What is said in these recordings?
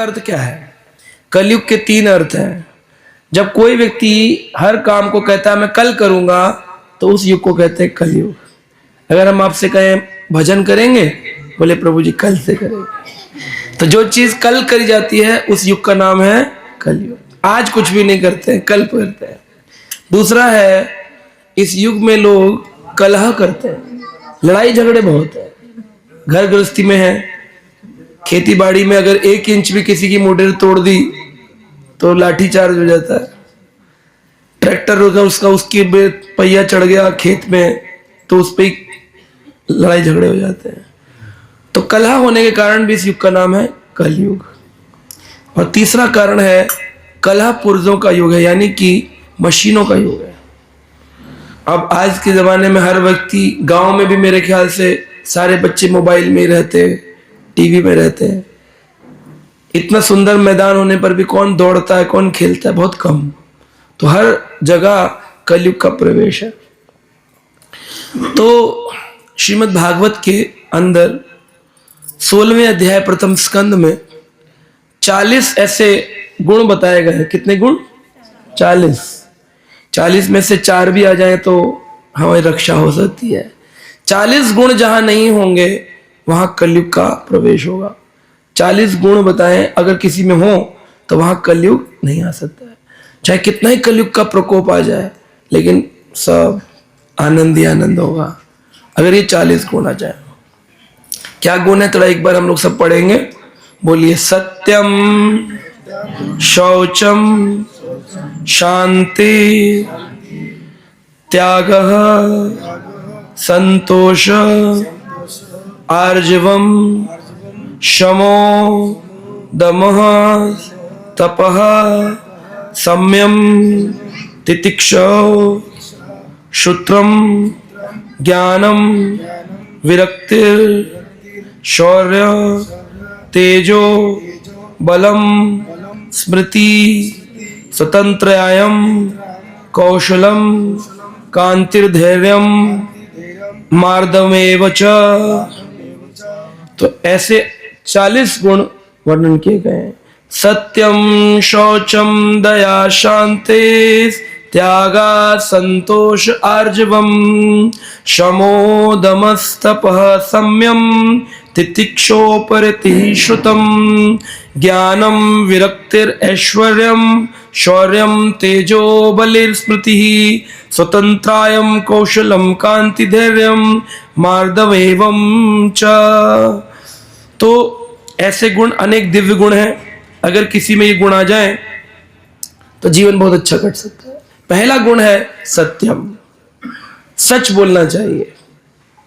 अर्थ क्या है? कलयुग के 3 अर्थ हैं। जब कोई व्यक्ति हर काम को कहता है मैं कल करूंगा, तो उस युग को कहते हैं कलयुग। अगर हम आपसे कहें भजन करेंगे, बोले प्रभु जी कल से करेंगे। तो जो चीज कल करी जाती है उस युग का नाम है कलयुग। आज कुछ भी नहीं करते हैं, कल करते हैं। दूसरा है, इस युग में लोग कलह करते हैं, लड़ाई झगड़े बहुत है। घर गृहस्थी में है, खेती बाड़ी में अगर 1 इंच भी किसी की मोटर तोड़ दी तो लाठी चार्ज हो जाता है। ट्रैक्टर उसका उसकी पहिया चढ़ गया खेत में तो उस पर लड़ाई झगड़े हो जाते हैं। तो कलह होने के कारण भी इस युग का नाम है कलयुग। और तीसरा कारण है, कलह पुर्जों का युग है, यानी कि मशीनों का युग है। अब आज के ज़माने में हर व्यक्ति, गांव में भी मेरे ख्याल से सारे बच्चे मोबाइल में ही रहते हैं, टीवी में रहते हैं। इतना सुंदर मैदान होने पर भी कौन दौड़ता है, कौन खेलता है? बहुत कम। तो हर जगह कलयुग का प्रवेश है। तो श्रीमद् भागवत के अंदर 16वें अध्याय प्रथम स्कंद में 40 ऐसे गुण बताए गए हैं। कितने गुण? 40 में से 4 भी आ जाए तो हमारी रक्षा हो सकती है। 40 गुण जहां नहीं होंगे वहां कलयुग का प्रवेश होगा। 40 गुण बताएं अगर किसी में हो तो वहां कलयुग नहीं आ सकता है। चाहे कितना ही कलयुग का प्रकोप आ जाए, लेकिन सब आनंद ही आनंद होगा अगर ये 40 गुण आ जाए। क्या गुण है? थोड़ा एक बार हम लोग सब पढ़ेंगे। बोलिए, सत्यम, शौचम, शांति, त्यागः, संतोष, आर्जवम, शमो, दमः, तपः, सम्यम, तितिक्षौ, क्षुत्रम, ज्ञानम, विरक्तिर, शौर्य, तेजो, बलम, स्मृति, स्वतंत्रयायम, कौशलम, कांतिर्धैर्यम, मार्दमेव च। तो ऐसे 40 गुण वर्णन किए गए हैं। सत्यम, शौचम, दया, शांति, त्यागा, संतोष, आर्जवम, शमो, दमस्तपः, सम्यम, तितिक्षोपरतिः, श्रुतम, ज्ञानम, विरक्तिर, ऐश्वर्यम, शौर्यम, तेजो, बलिर्स्मृतिः, स्वतंत्रायम, कौशलम, कांतिधैर्यम, मार्दवेवम च। तो ऐसे गुण, अनेक दिव्य गुण हैं। अगर किसी में ये गुण आ जाए तो जीवन बहुत अच्छा कट सकता है। पहला गुण है सत्यम, सच बोलना चाहिए।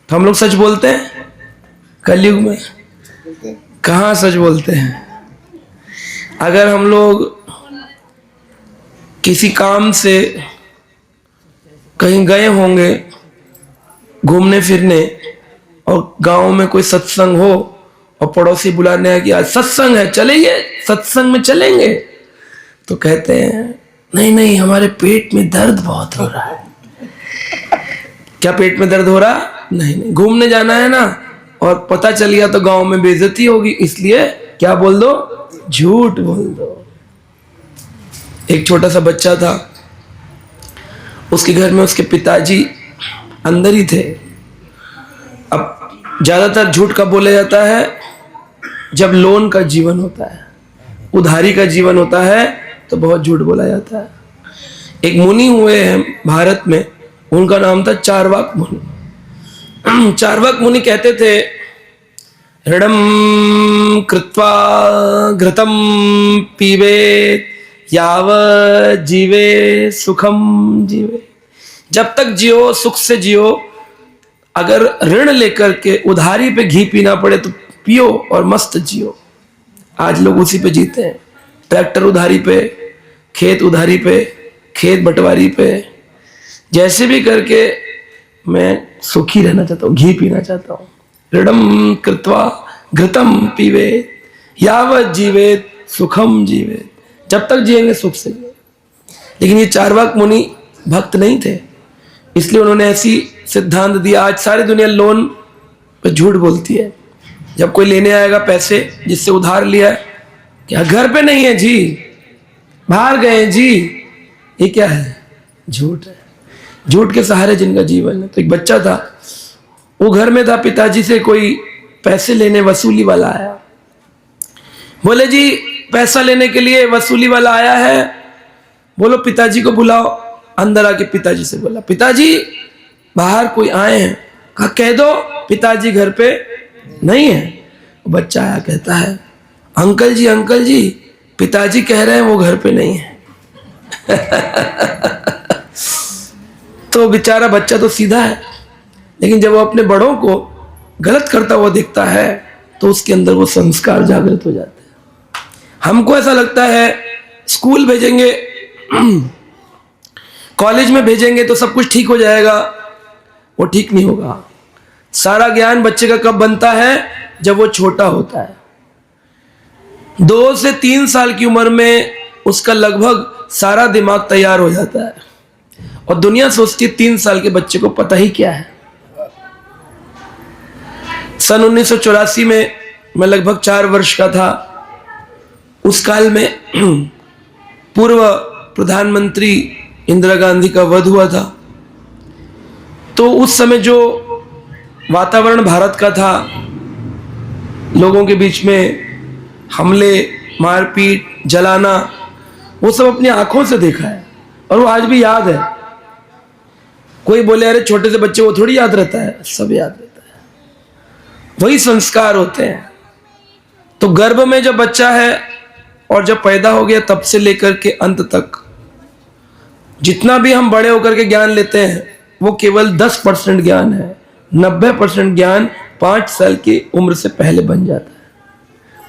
तो हम लोग सच बोलते हैं कलयुग में? कहाँ सच बोलते हैं? अगर हम लोग किसी काम से कहीं गए होंगे घूमने फिरने और गांव में कोई सत्संग हो और पड़ोसी बुलाने आए कि आज सत्संग है, चलेंगे? सत्संग में चलेंगे? तो कहते हैं नहीं नहीं, हमारे पेट में दर्द बहुत हो रहा है। क्या पेट में दर्द हो रहा? नहीं नहीं, घूमने जाना है ना, और पता चल गया तो गांव में बेइज्जती होगी, इसलिए क्या बोल दो? झूठ बोल दो। एक छोटा सा बच्चा था, उसके घर में उसके पिताजी अंदर ही थे। अब ज्यादातर झूठ कब बोला जाता है? जब लोन का जीवन होता है, उधारी का जीवन होता है, तो बहुत झूठ बोला जाता है। एक मुनि हुए हैं भारत में, उनका नाम था चार्वाक मुनि। चार्वाक मुनि कहते थे, ऋणम कृत्वा घृतम पीबेत यावत् जीवे सुखम जीवे। जब तक जियो सुख से जियो। अगर ऋण लेकर के उधारी पे घी पीना पड़े तो पियो और मस्त जियो। आज लोग उसी पे जीते हैं, ट्रैक्टर उधारी पे, खेत उधारी पे, खेत बंटवारी पे। जैसे भी करके मैं सुखी रहना चाहता हूँ, घी पीना चाहता हूँ। ऋणम कृत्वा घृतम पीवेत यावत् जीवेत सुखम जीवेत। जब तक जिएंगे सुख से जिए। लेकिन ये चार्वाक मुनि भक्त नहीं थे, इसलिए उन्होंने ऐसी सिद्धांत दिया। आज सारी दुनिया लोन पे झूठ बोलती है। जब कोई लेने आएगा पैसे जिससे उधार लिया है, क्या घर पे नहीं है जी, बाहर गए जी, ये क्या है? झूठ है। झूठ के सहारे जिनका जीवन है। तो एक बच्चा था, वो घर में था, पिताजी से कोई पैसे लेने वसूली वाला आया। बोले जी पैसा लेने के लिए वसूली वाला आया है, बोलो पिताजी को बुलाओ। अंदर आके पिताजी से बोला, पिताजी बाहर कोई आए हैं। कहा कह दो पिताजी घर पे नहीं है। बच्चा आया, कहता है अंकल जी पिताजी कह रहे हैं वो घर पे नहीं है। तो बेचारा बच्चा तो सीधा है, लेकिन जब वो अपने बड़ों को गलत करता हुआ देखता है तो उसके अंदर वो संस्कार जागृत हो जाते हैं। हमको ऐसा लगता है स्कूल भेजेंगे, कॉलेज में भेजेंगे तो सब कुछ ठीक हो जाएगा, वो ठीक नहीं होगा। सारा ज्ञान बच्चे का कब बनता है? जब वो छोटा होता है। 2 से 3 साल की उम्र में उसका लगभग सारा दिमाग तैयार हो जाता है, और दुनिया सोचती है 3 साल के बच्चे को पता ही क्या है। सन 1984 में मैं लगभग 4 वर्ष का था। उस काल में पूर्व प्रधानमंत्री इंदिरा गांधी का वध हुआ था। तो उस समय जो वातावरण भारत का था, लोगों के बीच में हमले, मारपीट, जलाना, वो सब अपनी आंखों से देखा है, और वो आज भी याद है। कोई बोले अरे छोटे से बच्चे, वो थोड़ी याद रहता है, सब याद रहता है। वही संस्कार होते हैं। तो गर्भ में जब बच्चा है और जब पैदा हो गया तब से लेकर के अंत तक जितना भी हम बड़े होकर के ज्ञान लेते हैं वो केवल 10% ज्ञान है। 90% ज्ञान 5 साल की उम्र से पहले बन जाता है।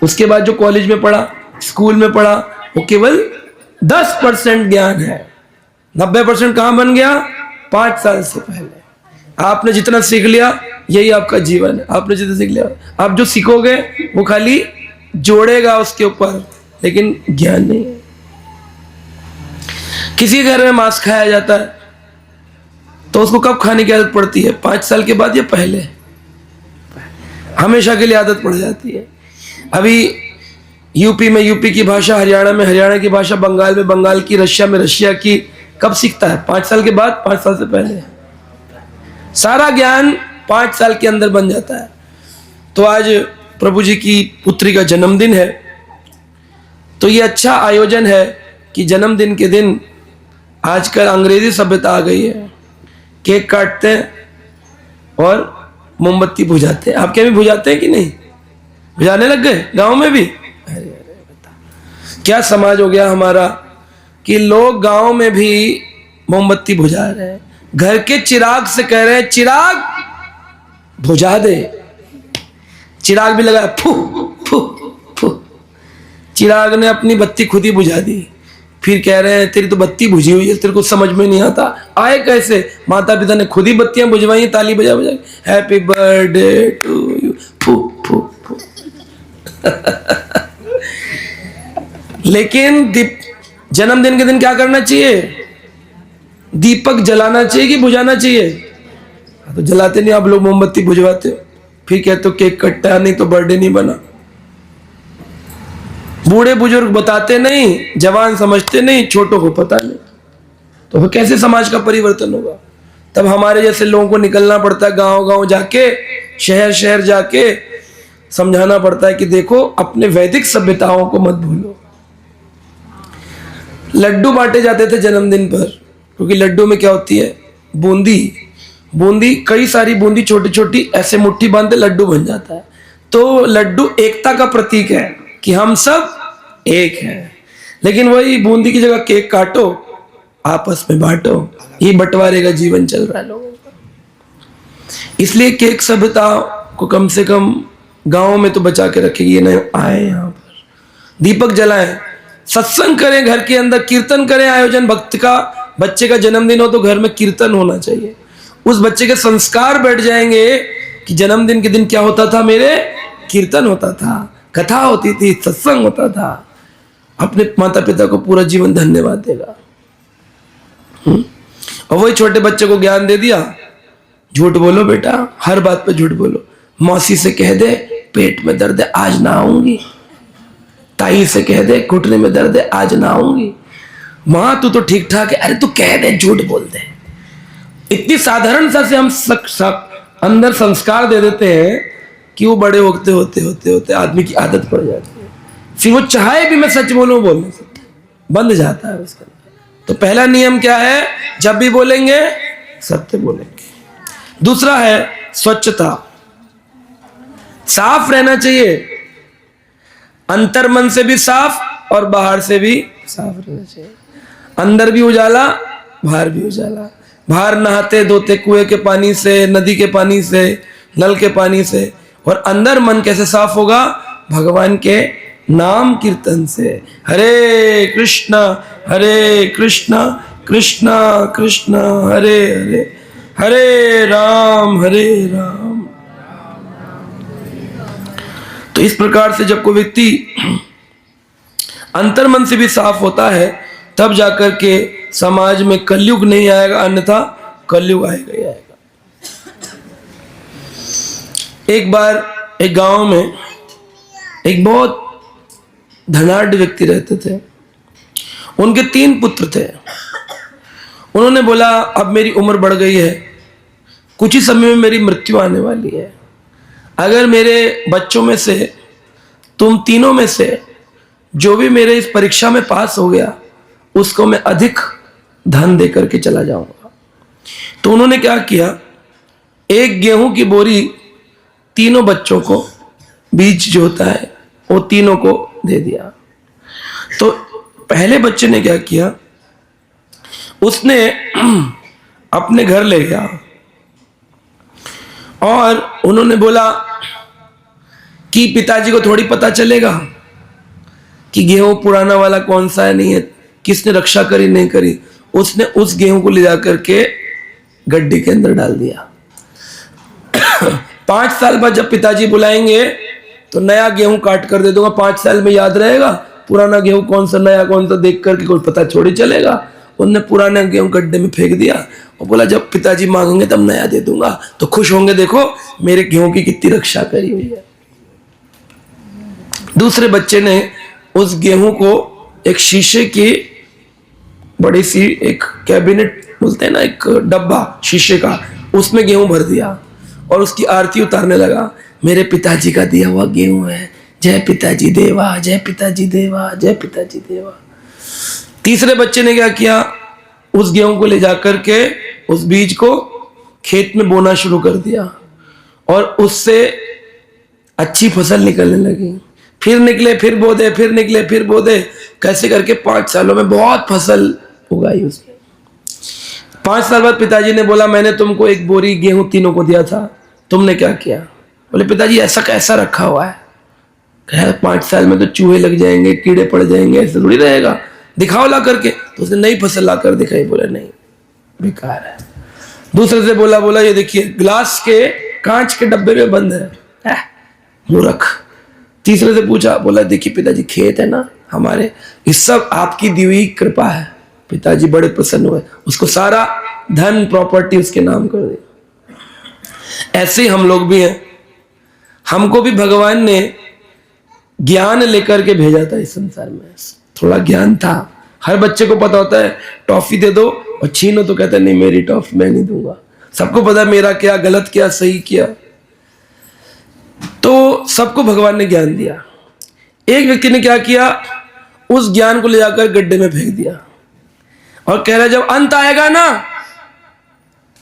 उसके बाद जो कॉलेज में पढ़ा, स्कूल में पढ़ा, वो केवल 10% ज्ञान है। 90% कहां बन गया? 5 साल से पहले। आपने जितना सीख लिया यही आपका जीवन है। आपने जितना सीख लिया, आप जो सीखोगे वो खाली जोड़ेगा उसके ऊपर, लेकिन ज्ञान नहीं है। किसी घर में मांस खाया जाता है तो उसको कब खाने की आदत पड़ती है? 5 साल के बाद या पहले? हमेशा के लिए आदत पड़ जाती है। अभी यूपी में यूपी की भाषा, हरियाणा में हरियाणा की भाषा, बंगाल में बंगाल की, रशिया में रशिया की, कब सीखता है? 5 साल के बाद, 5 साल से पहले। सारा ज्ञान 5 साल के अंदर बन जाता है। तो आज प्रभु जी की पुत्री का जन्मदिन है, तो ये अच्छा आयोजन है कि जन्मदिन के दिन आजकल अंग्रेजी सभ्यता आ गई है, केक काटते हैं और मोमबत्ती बुझाते हैं। आपके भी बुझाते हैं कि नहीं? बुझाने लग गए गांव में भी? अरे बता, क्या समाज हो गया हमारा कि लोग गांव में भी मोमबत्ती बुझा रहे हैं। घर के चिराग से कह रहे हैं चिराग बुझा दे। चिराग भी लगा, फू फू फू। चिराग ने अपनी बत्ती खुद ही बुझा दी। फिर कह रहे हैं तेरी तो बत्ती बुझी हुई है, तेरे को समझ में नहीं आता। आए कैसे? माता पिता ने खुद ही बत्तियां बुझवाई, ताली बजा बजा, हैप्पी बर्थडे टू यू, फू फू फू। लेकिन जन्मदिन के दिन क्या करना चाहिए? दीपक जलाना चाहिए कि बुझाना चाहिए? तो जलाते नहीं आप लोग, मोमबत्ती बुझवाते हो। फिर कहते हो केक कटता है, नहीं तो बर्थडे नहीं बना। बूढ़े बुजुर्ग बताते नहीं, जवान समझते नहीं, छोटों को पता नहीं, तो फिर कैसे समाज का परिवर्तन होगा? तब हमारे जैसे लोगों को निकलना पड़ता है, गांव गांव जाके, शहर शहर जाके समझाना पड़ता है कि देखो अपने वैदिक सभ्यताओं को मत भूलो। लड्डू बांटे जाते थे जन्मदिन पर, क्योंकि लड्डू में क्या होती है? बूंदी। बूंदी, कई सारी बूंदी छोटी छोटी ऐसे मुट्ठी बांधते लड्डू बन जाता है। तो लड्डू एकता का प्रतीक है कि हम सब एक हैं। लेकिन वही बूंदी की जगह केक काटो, आपस में बांटो, ये बंटवारे का जीवन चल रहा है लोगों का। इसलिए केक सभ्यता को कम से कम गांव में तो बचा के रखेगी। ये नहीं आए यहाँ पर दीपक जलाएं, सत्संग करें, घर के अंदर कीर्तन करें, आयोजन भक्त का। बच्चे का जन्मदिन हो तो घर में कीर्तन होना चाहिए। उस बच्चे के संस्कार बैठ जाएंगे कि जन्मदिन के दिन क्या होता था मेरे? कीर्तन होता था, कथा होती थी, सत्संग होता था। अपने माता पिता को पूरा जीवन धन्यवाद देगा। और वही छोटे बच्चे को ज्ञान दे दिया, झूठ बोलो बेटा, हर बात पे झूठ बोलो। मौसी से कह दे पेट में दर्द है आज ना आऊंगी, ताई से कह दे घुटने में दर्द है आज ना आऊंगी। मां तू तो ठीक ठाक है, अरे तू कह दे, झूठ बोल दे। इतनी साधारण सा से हम अंदर संस्कार दे देते हैं कि वो बड़े होते होते होते होते आदमी की आदत पड़ जाती है। फिर वो चाहे भी मैं सच बोलूं, बोलने से बंद जाता है उसका। तो पहला नियम क्या है? जब भी बोलेंगे सत्य बोलेंगे। दूसरा है स्वच्छता, साफ रहना चाहिए, अंतर मन से भी साफ और बाहर से भी साफ रहना चाहिए। अंदर भी उजाला, बाहर भी उजाला। बाहर नहाते धोते कुएं के पानी से, नदी के पानी से, नल के पानी से, और अंदर मन कैसे साफ होगा? भगवान के नाम कीर्तन से। हरे कृष्णा कृष्णा कृष्णा हरे हरे, हरे राम तो इस प्रकार से जब कोई व्यक्ति अंतर्मन से भी साफ होता है तब जाकर के समाज में कलयुग नहीं आएगा, अन्यथा कलयुग आएगा ही आएगा। एक बार एक गांव में एक बहुत धनाढ़ व्यक्ति रहते थे। उनके 3 पुत्र थे। उन्होंने बोला अब मेरी उम्र बढ़ गई है, कुछ ही समय में मेरी मृत्यु आने वाली है। अगर मेरे बच्चों में से तुम तीनों में से जो भी मेरे इस परीक्षा में पास हो गया उसको मैं अधिक धन दे करके चला जाऊंगा। तो उन्होंने क्या किया, एक गेहूं की बोरी तीनों बच्चों को, बीज जो होता है वो तीनों को दे दिया। तो पहले बच्चे ने क्या किया, उसने अपने घर ले गया और उन्होंने बोला कि पिताजी को थोड़ी पता चलेगा कि गेहूं पुराना वाला कौन सा है, नहीं है, किसने रक्षा करी नहीं करी। उसने उस गेहूं को ले जाकर के गड्ढे के अंदर डाल दिया। 5 साल बाद जब पिताजी बुलाएंगे तो नया गेहूं काट कर दे दूंगा। 5 साल में याद रहेगा पुराना गेहूं कौन सा नया कौन सा, देख करके कोई पता छोड़ी चलेगा। उनने पुराना गेहूं गड्ढे में फेंक दिया और बोला जब पिताजी मांगेंगे तब नया दे दूंगा तो खुश होंगे, देखो मेरे गेहूं की कितनी रक्षा करी हुई है। दूसरे बच्चे ने उस गेहूं को एक शीशे की बड़ी सी एक कैबिनेट बोलते हैं ना, एक डब्बा शीशे का, उसमें गेहूं भर दिया और उसकी आरती उतारने लगा। मेरे पिताजी का दिया हुआ गेहूं है, जय पिताजी देवा, जय पिताजी देवा, जय पिताजी देवा। तीसरे बच्चे ने क्या किया, उस गेहूं को ले जाकर के उस बीज को खेत में बोना शुरू कर दिया और उससे अच्छी फसल निकलने लगी। फिर निकले, फिर बो दे, फिर निकले, फिर बो दे, कैसे करके 5 सालों में बहुत फसल उगाई उसने। 5 साल बाद पिताजी ने बोला मैंने तुमको एक बोरी गेहूं तीनों को दिया था, तुमने क्या किया? बोले पिताजी ऐसा कैसा रखा हुआ है? 5 साल में तो चूहे लग जाएंगे, कीड़े पड़ जाएंगे, ऐसे थोड़ी रहेगा, दिखाओ ला करके। तो उसने नई फसल ला कर दिखाई। बोले नहीं, बेकार है। दूसरे से बोला ये देखिए ग्लास के कांच के डब्बे में बंद है, मूर्ख। तीसरे से पूछा, बोला देखिए पिताजी खेत है ना हमारे, ये सब आपकी दी हुई कृपा है। पिताजी बड़े प्रसन्न हुए, उसको सारा धन प्रॉपर्टी उसके नाम कर दी। ऐसे ही हम लोग भी हैं, हमको भी भगवान ने ज्ञान लेकर के भेजा था इस संसार में। थोड़ा ज्ञान था, हर बच्चे को पता होता है टॉफी दे दो और छीनो तो कहता है नहीं मेरी टॉफी मैं नहीं दूंगा। सबको पता है मेरा क्या गलत किया सही किया। तो सबको भगवान ने ज्ञान दिया। एक व्यक्ति ने क्या किया, उस ज्ञान को ले जाकर गड्ढे में फेंक दिया और कह रहा जब अंत आएगा ना,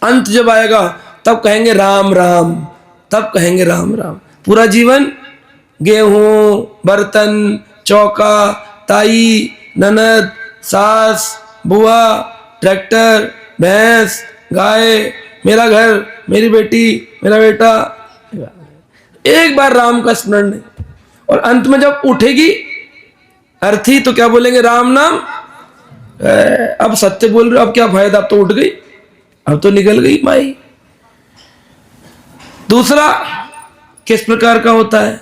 अंत जब आएगा तब कहेंगे राम राम, तब कहेंगे राम राम। पूरा जीवन गेहूं, बर्तन, चौका, ताई, ननद, सास, बुआ, ट्रैक्टर, भैंस, गाय, मेरा घर, मेरी बेटी, मेरा बेटा, एक बार राम का स्मरण नहीं। और अंत में जब उठेगी अर्थी तो क्या बोलेंगे, राम नाम। अब सत्य बोल रहे हो, अब क्या फायदा, अब तो उठ गई, अब तो निकल गई माई। दूसरा किस प्रकार का होता है,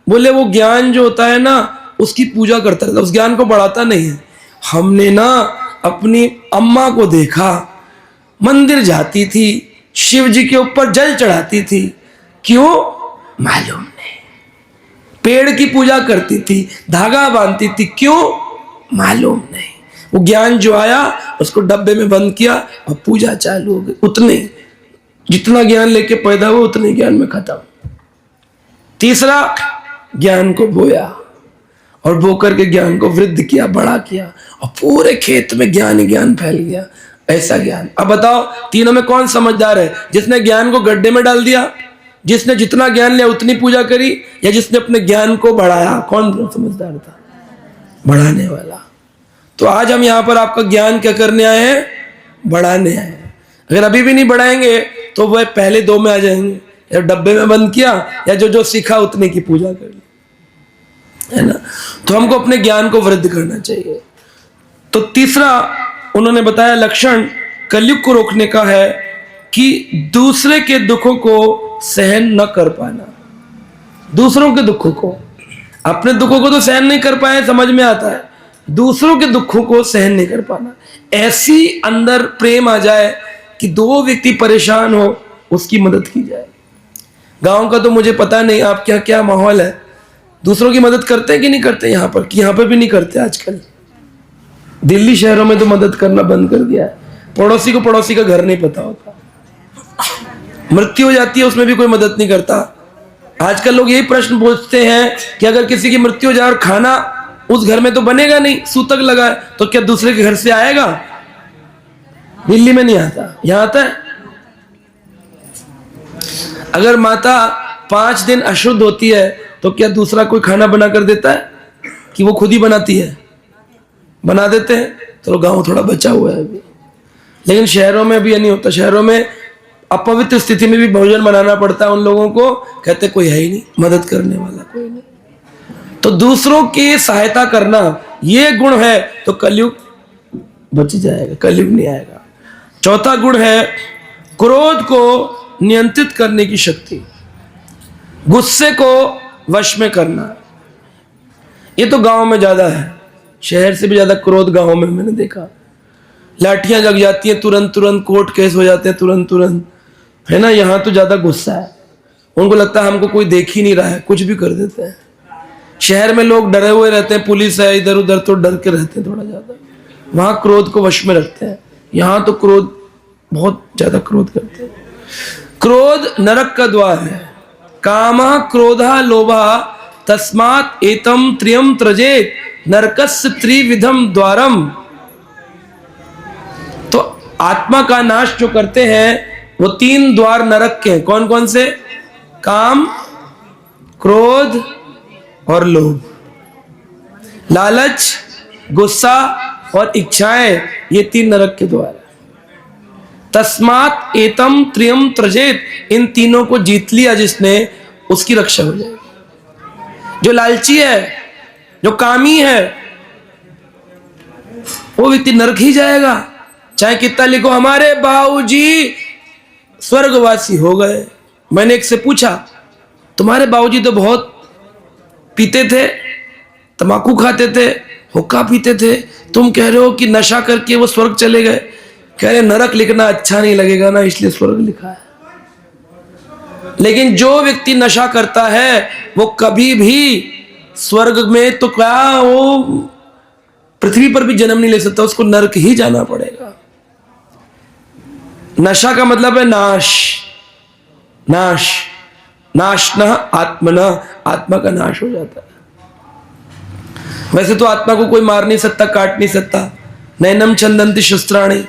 बोले वो ज्ञान जो होता है ना उसकी पूजा करता रहता, उस ज्ञान को बढ़ाता नहीं है। हमने ना अपनी अम्मा को देखा, मंदिर जाती थी, शिव जी के ऊपर जल चढ़ाती थी, क्यों मालूम नहीं, पेड़ की पूजा करती थी, धागा बांधती थी, क्यों मालूम नहीं। वो ज्ञान जो आया उसको डब्बे में बंद किया और पूजा चालू हो गई। उतने जितना ज्ञान लेके पैदा हुआ उतने ज्ञान में खत्म। तीसरा, ज्ञान को बोया और बो करके ज्ञान को वृद्ध किया, बड़ा किया और पूरे खेत में ज्ञान ही ज्ञान फैल गया। ऐसा ज्ञान। अब बताओ तीनों में कौन समझदार है? जिसने ज्ञान को गड्ढे में डाल दिया, जिसने जितना ज्ञान लिया उतनी पूजा करी, या जिसने अपने ज्ञान को बढ़ाया? कौन समझदार था? बढ़ाने वाला। तो आज हम यहां पर आपका ज्ञान क्या करने आए हैं? बढ़ाने आए हैं। अगर अभी भी नहीं बढ़ाएंगे तो वह पहले दो में आ जाएंगे, या डब्बे में बंद किया या जो जो सीखा उतने की पूजा कर ली, है ना। तो हमको अपने ज्ञान को वृद्धि करना चाहिए। तो तीसरा उन्होंने बताया लक्षण कलयुग को रोकने का है कि दूसरे के दुखों को सहन न कर पाना। दूसरों के दुखों को, अपने दुखों को तो सहन नहीं कर पाए, समझ में आता है, दूसरों के दुखों को सहन नहीं कर पाना। ऐसी अंदर प्रेम आ जाए कि दो व्यक्ति परेशान हो उसकी मदद की जाए। गांव का तो मुझे पता नहीं आपके यहाँ क्या माहौल है, दूसरों की मदद करते हैं कि नहीं करते यहाँ पर? कि यहाँ पर भी नहीं करते आजकल। दिल्ली शहरों में तो मदद करना बंद कर दिया है। पड़ोसी को पड़ोसी का घर नहीं पता होता, मृत्यु हो जाती है उसमें भी कोई मदद नहीं करता। आजकल लोग यही प्रश्न पूछते हैं कि अगर किसी की मृत्यु हो जाए और खाना उस घर में तो बनेगा नहीं, सूतक लगा है, तो क्या दूसरे के घर से आएगा? दिल्ली में नहीं आता, यहां आता है। अगर माता 5 दिन अशुद्ध होती है तो क्या दूसरा कोई खाना बना कर देता है कि वो खुद ही बनाती है? बना देते हैं। तो गांव थोड़ा बचा हुआ है अभी, लेकिन शहरों में अभी नहीं होता। शहरों में अपवित्र स्थिति में भी भोजन बनाना पड़ता है उन लोगों को, कहते कोई है ही नहीं मदद करने वाला, कोई नहीं। तो दूसरों की सहायता करना ये गुण है तो कलयुग बच जाएगा, कलयुग नहीं आएगा। चौथा गुण है क्रोध को नियंत्रित करने की शक्ति, गुस्से को वश में करना। ये तो गांव में ज्यादा है, शहर से भी ज्यादा क्रोध गांव में मैंने देखा। लाठियां लग जाती हैं तुरंत तुरंत, कोर्ट केस हो जाते हैं तुरंत तुरंत, है ना। यहाँ तो ज्यादा गुस्सा है, उनको लगता है हमको कोई देख ही नहीं रहा है, कुछ भी कर देते हैं। शहर में लोग डरे हुए रहते हैं, पुलिस है इधर उधर तो डर के रहते हैं थोड़ा ज्यादा। वहां क्रोध को वश में रखते हैं, यहाँ तो क्रोध बहुत ज्यादा क्रोध करते हैं। क्रोध नरक का द्वार है। कामः क्रोधः लोभः तस्मात् एतम त्रियम त्रजेत नरकस्य त्रिविधम द्वारम। तो आत्मा का नाश जो करते हैं वो 3 द्वार नरक के हैं। कौन कौन से? काम, क्रोध और लोभ। लालच, गुस्सा और इच्छाएं, ये 3 नरक के द्वार है। तस्मात् एतम त्रियम त्रजेत, इन तीनों को जीत लिया जिसने, उसकी रक्षा हो जाएगी। जो लालची है, जो कामी है, वो व्यक्ति नरक ही जाएगा, चाहे कितना लिखो हमारे बाबूजी स्वर्गवासी हो गए। मैंने एक से पूछा, तुम्हारे बाबूजी तो बहुत पीते थे, तंबाकू खाते थे, हुक्का पीते थे, तुम कह रहे हो कि नशा करके वो स्वर्ग चले गए? कह रहे नरक लिखना अच्छा नहीं लगेगा ना, इसलिए स्वर्ग लिखा है। लेकिन जो व्यक्ति नशा करता है वो कभी भी स्वर्ग में तो क्या, वो पृथ्वी पर भी जन्म नहीं ले सकता, उसको नरक ही जाना पड़ेगा। नशा का मतलब है नाश, नाश, नाशना आत्मना, आत्मा का नाश हो जाता है। वैसे तो आत्मा को कोई मार नहीं सकता, काट नहीं सकता। नैनम छंदंति शस्त्राणि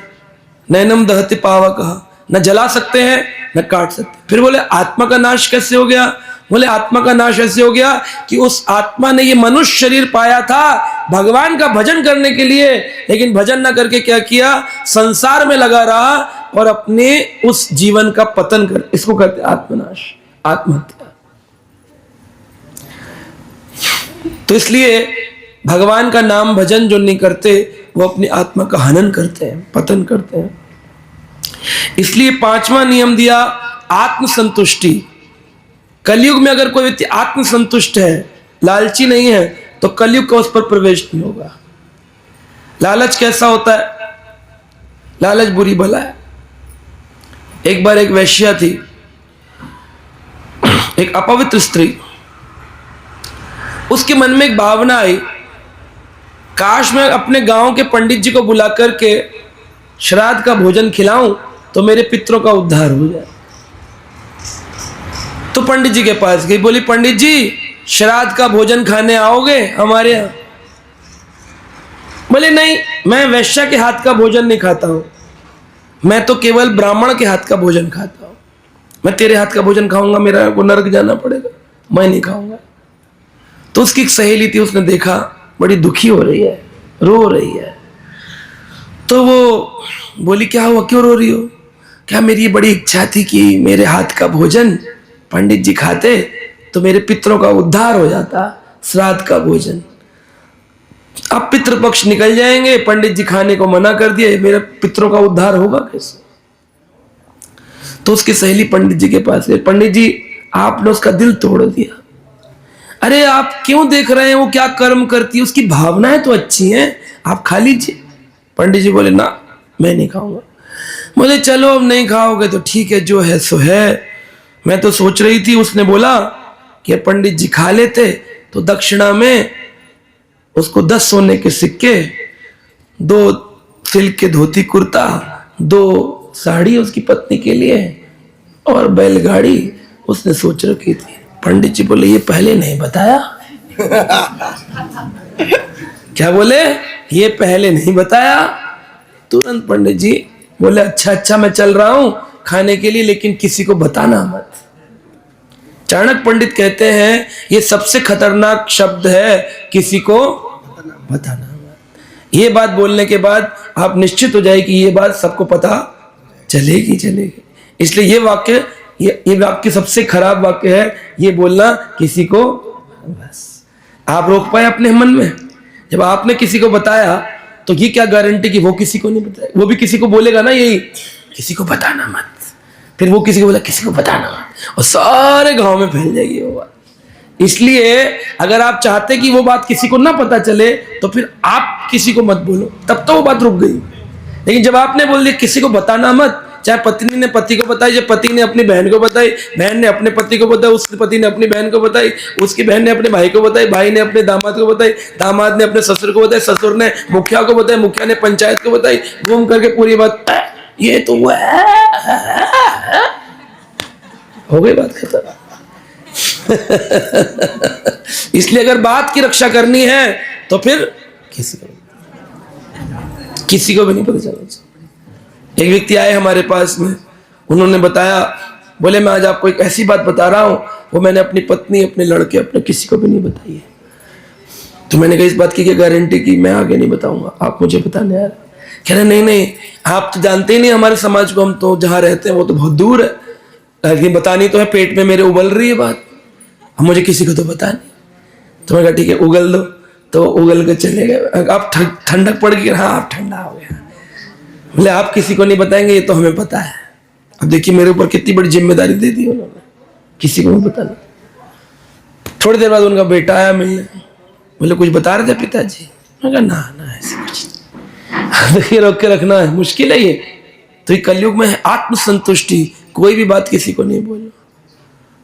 नैनम दहति पावकः, न जला सकते हैं न काट सकते। फिर बोले आत्मा का नाश कैसे हो गया? बोले आत्मा का नाश ऐसे हो गया कि उस आत्मा ने ये मनुष्य शरीर पाया था भगवान का भजन करने के लिए, लेकिन भजन ना करके क्या किया? संसार में लगा रहा और अपने उस जीवन का पतन कर, इसको कहते आत्मनाश, आत्महत्या। तो इसलिए भगवान का नाम भजन जो नहीं करते वो अपनी आत्मा का हनन करते हैं, पतन करते हैं। इसलिए 5वां नियम दिया आत्मसंतुष्टि। कलयुग में अगर कोई व्यक्ति आत्मसंतुष्ट है, लालची नहीं है, तो कलयुग का उस पर प्रवेश नहीं होगा। लालच कैसा होता है? लालच बुरी भला है। एक बार एक वेश्या थी, एक अपवित्र स्त्री, उसके मन में एक भावना आई, काश मैं अपने गांव के पंडित जी को बुला करके श्राद्ध का भोजन खिलाऊं तो मेरे पितरों का उद्धार हो जाए। तो पंडित जी के पास गई, बोली पंडित जी श्राद्ध का भोजन खाने आओगे हमारे यहाँ? बोले नहीं, मैं वैश्या के हाथ का भोजन नहीं खाता हूं, मैं तो केवल ब्राह्मण के हाथ का भोजन खाता हूं। मैं तेरे हाथ का भोजन खाऊंगा, मेरा को नरक जाना पड़ेगा, मैं नहीं खाऊंगा। तो उसकी एक सहेली थी, उसने देखा बड़ी दुखी हो रही है, रो रही है, तो वो बोली क्या हुआ, क्यों रो रही हो? क्या मेरी बड़ी इच्छा थी कि मेरे हाथ का भोजन पंडित जी खाते तो मेरे पितरों का उद्धार हो जाता, श्राद्ध का भोजन। अब पितृपक्ष निकल जाएंगे, पंडित जी खाने को मना कर दिए, मेरे पितरों का उद्धार होगा कैसे? तो उसकी सहेली पंडित जी के पास गई, पंडित जी आपने उसका दिल तोड़ दिया। अरे आप क्यों देख रहे हैं वो क्या कर्म करती है, उसकी भावनाएं तो अच्छी हैं, आप खा लीजिए। पंडित जी बोले ना, मैं नहीं खाऊंगा। बोले चलो अब नहीं खाओगे तो ठीक है, जो है सो है। मैं तो सोच रही थी, उसने बोला कि पंडित जी खा लेते तो दक्षिणा में उसको 10 सोने के सिक्के, 2 सिल्क के धोती कुर्ता, 2 साड़ी उसकी पत्नी के लिए और बैलगाड़ी उसने सोच रखी थी। पंडित जी बोले ये पहले नहीं बताया? क्या बोले? ये पहले नहीं बताया? तुरंत पंडित जी बोले अच्छा अच्छा मैं चल रहा हूं खाने के लिए, लेकिन किसी को बताना मत। चाणक्य पंडित कहते हैं ये सबसे खतरनाक शब्द है, किसी को बताना मत। ये बात बोलने के बाद आप निश्चित हो जाए कि ये बात सबको पता चलेगी चलेगी। इसलिए ये वाक्य, ये वाक्य सबसे खराब वाक्य है, ये बोलना किसी को। बस आप रोक पाए अपने मन में? जब आपने किसी को बताया तो ये क्या गारंटी कि वो किसी को नहीं बताए? वो भी किसी को बोलेगा ना, यही किसी को बताना मत, फिर वो किसी को बोला किसी को बताना मत, और सारे गांव में फैल जाएगी वो बात। इसलिए अगर आप चाहते कि वो बात किसी को ना पता चले तो फिर आप किसी को मत बोलो, तब तो वो बात रुक गई। लेकिन जब आपने बोल दिया किसी को बताना मत, चाहे पत्नी ने पति को बताई, जब पति ने अपनी बहन को बताई, बहन ने अपने पति को बताई, उसके पति ने अपनी बहन को बताई, उसकी बहन ने अपने भाई को बताई, भाई ने अपने दामाद को बताई, दामाद ने अपने ससुर को बताई, ससुर ने मुखिया को बताई, मुखिया ने पंचायत को बताई, घूम करके पूरी बात ये तो हुआ हो गई, बात खत्म। इसलिए अगर बात की रक्षा करनी है तो फिर किसी को भी नहीं पता चलना चाहिए। एक व्यक्ति आए हमारे पास में, उन्होंने बताया, बोले मैं आज आपको एक ऐसी बात बता रहा हूं, वो मैंने अपनी पत्नी, अपने लड़के, अपने किसी को भी नहीं बताई है। तो मैंने कहा इस बात की क्या गारंटी कि मैं आगे नहीं बताऊंगा, आप मुझे बताने यार। कह रहे नहीं नहीं, आप तो जानते ही नहीं हमारे समाज को, हम तो जहां रहते हैं वो तो बहुत दूर है, लेकिन बतानी तो है, पेट में मेरे उबल रही है बात, अब मुझे किसी को तो बता नहीं। तो मैं कहा ठीक है उगल दो, तो उगल के चले गए। आप ठंडक पड़ गई? हाँ आप ठंडा हो गया। बोले आप किसी को नहीं बताएंगे, ये तो हमें पता है। अब देखिए मेरे ऊपर कितनी बड़ी जिम्मेदारी दे दी उन्होंने, किसी को नहीं बताना। थोड़ी देर बाद उनका बेटा आया मिलने, बोले कुछ बता रहे थे पिताजी? मैं कहा ना ऐसे कुछ देखिए, रोक के रखना है, मुश्किल है ये। तो ये कलयुग में है आत्मसंतुष्टि, कोई भी बात किसी को नहीं बोलो।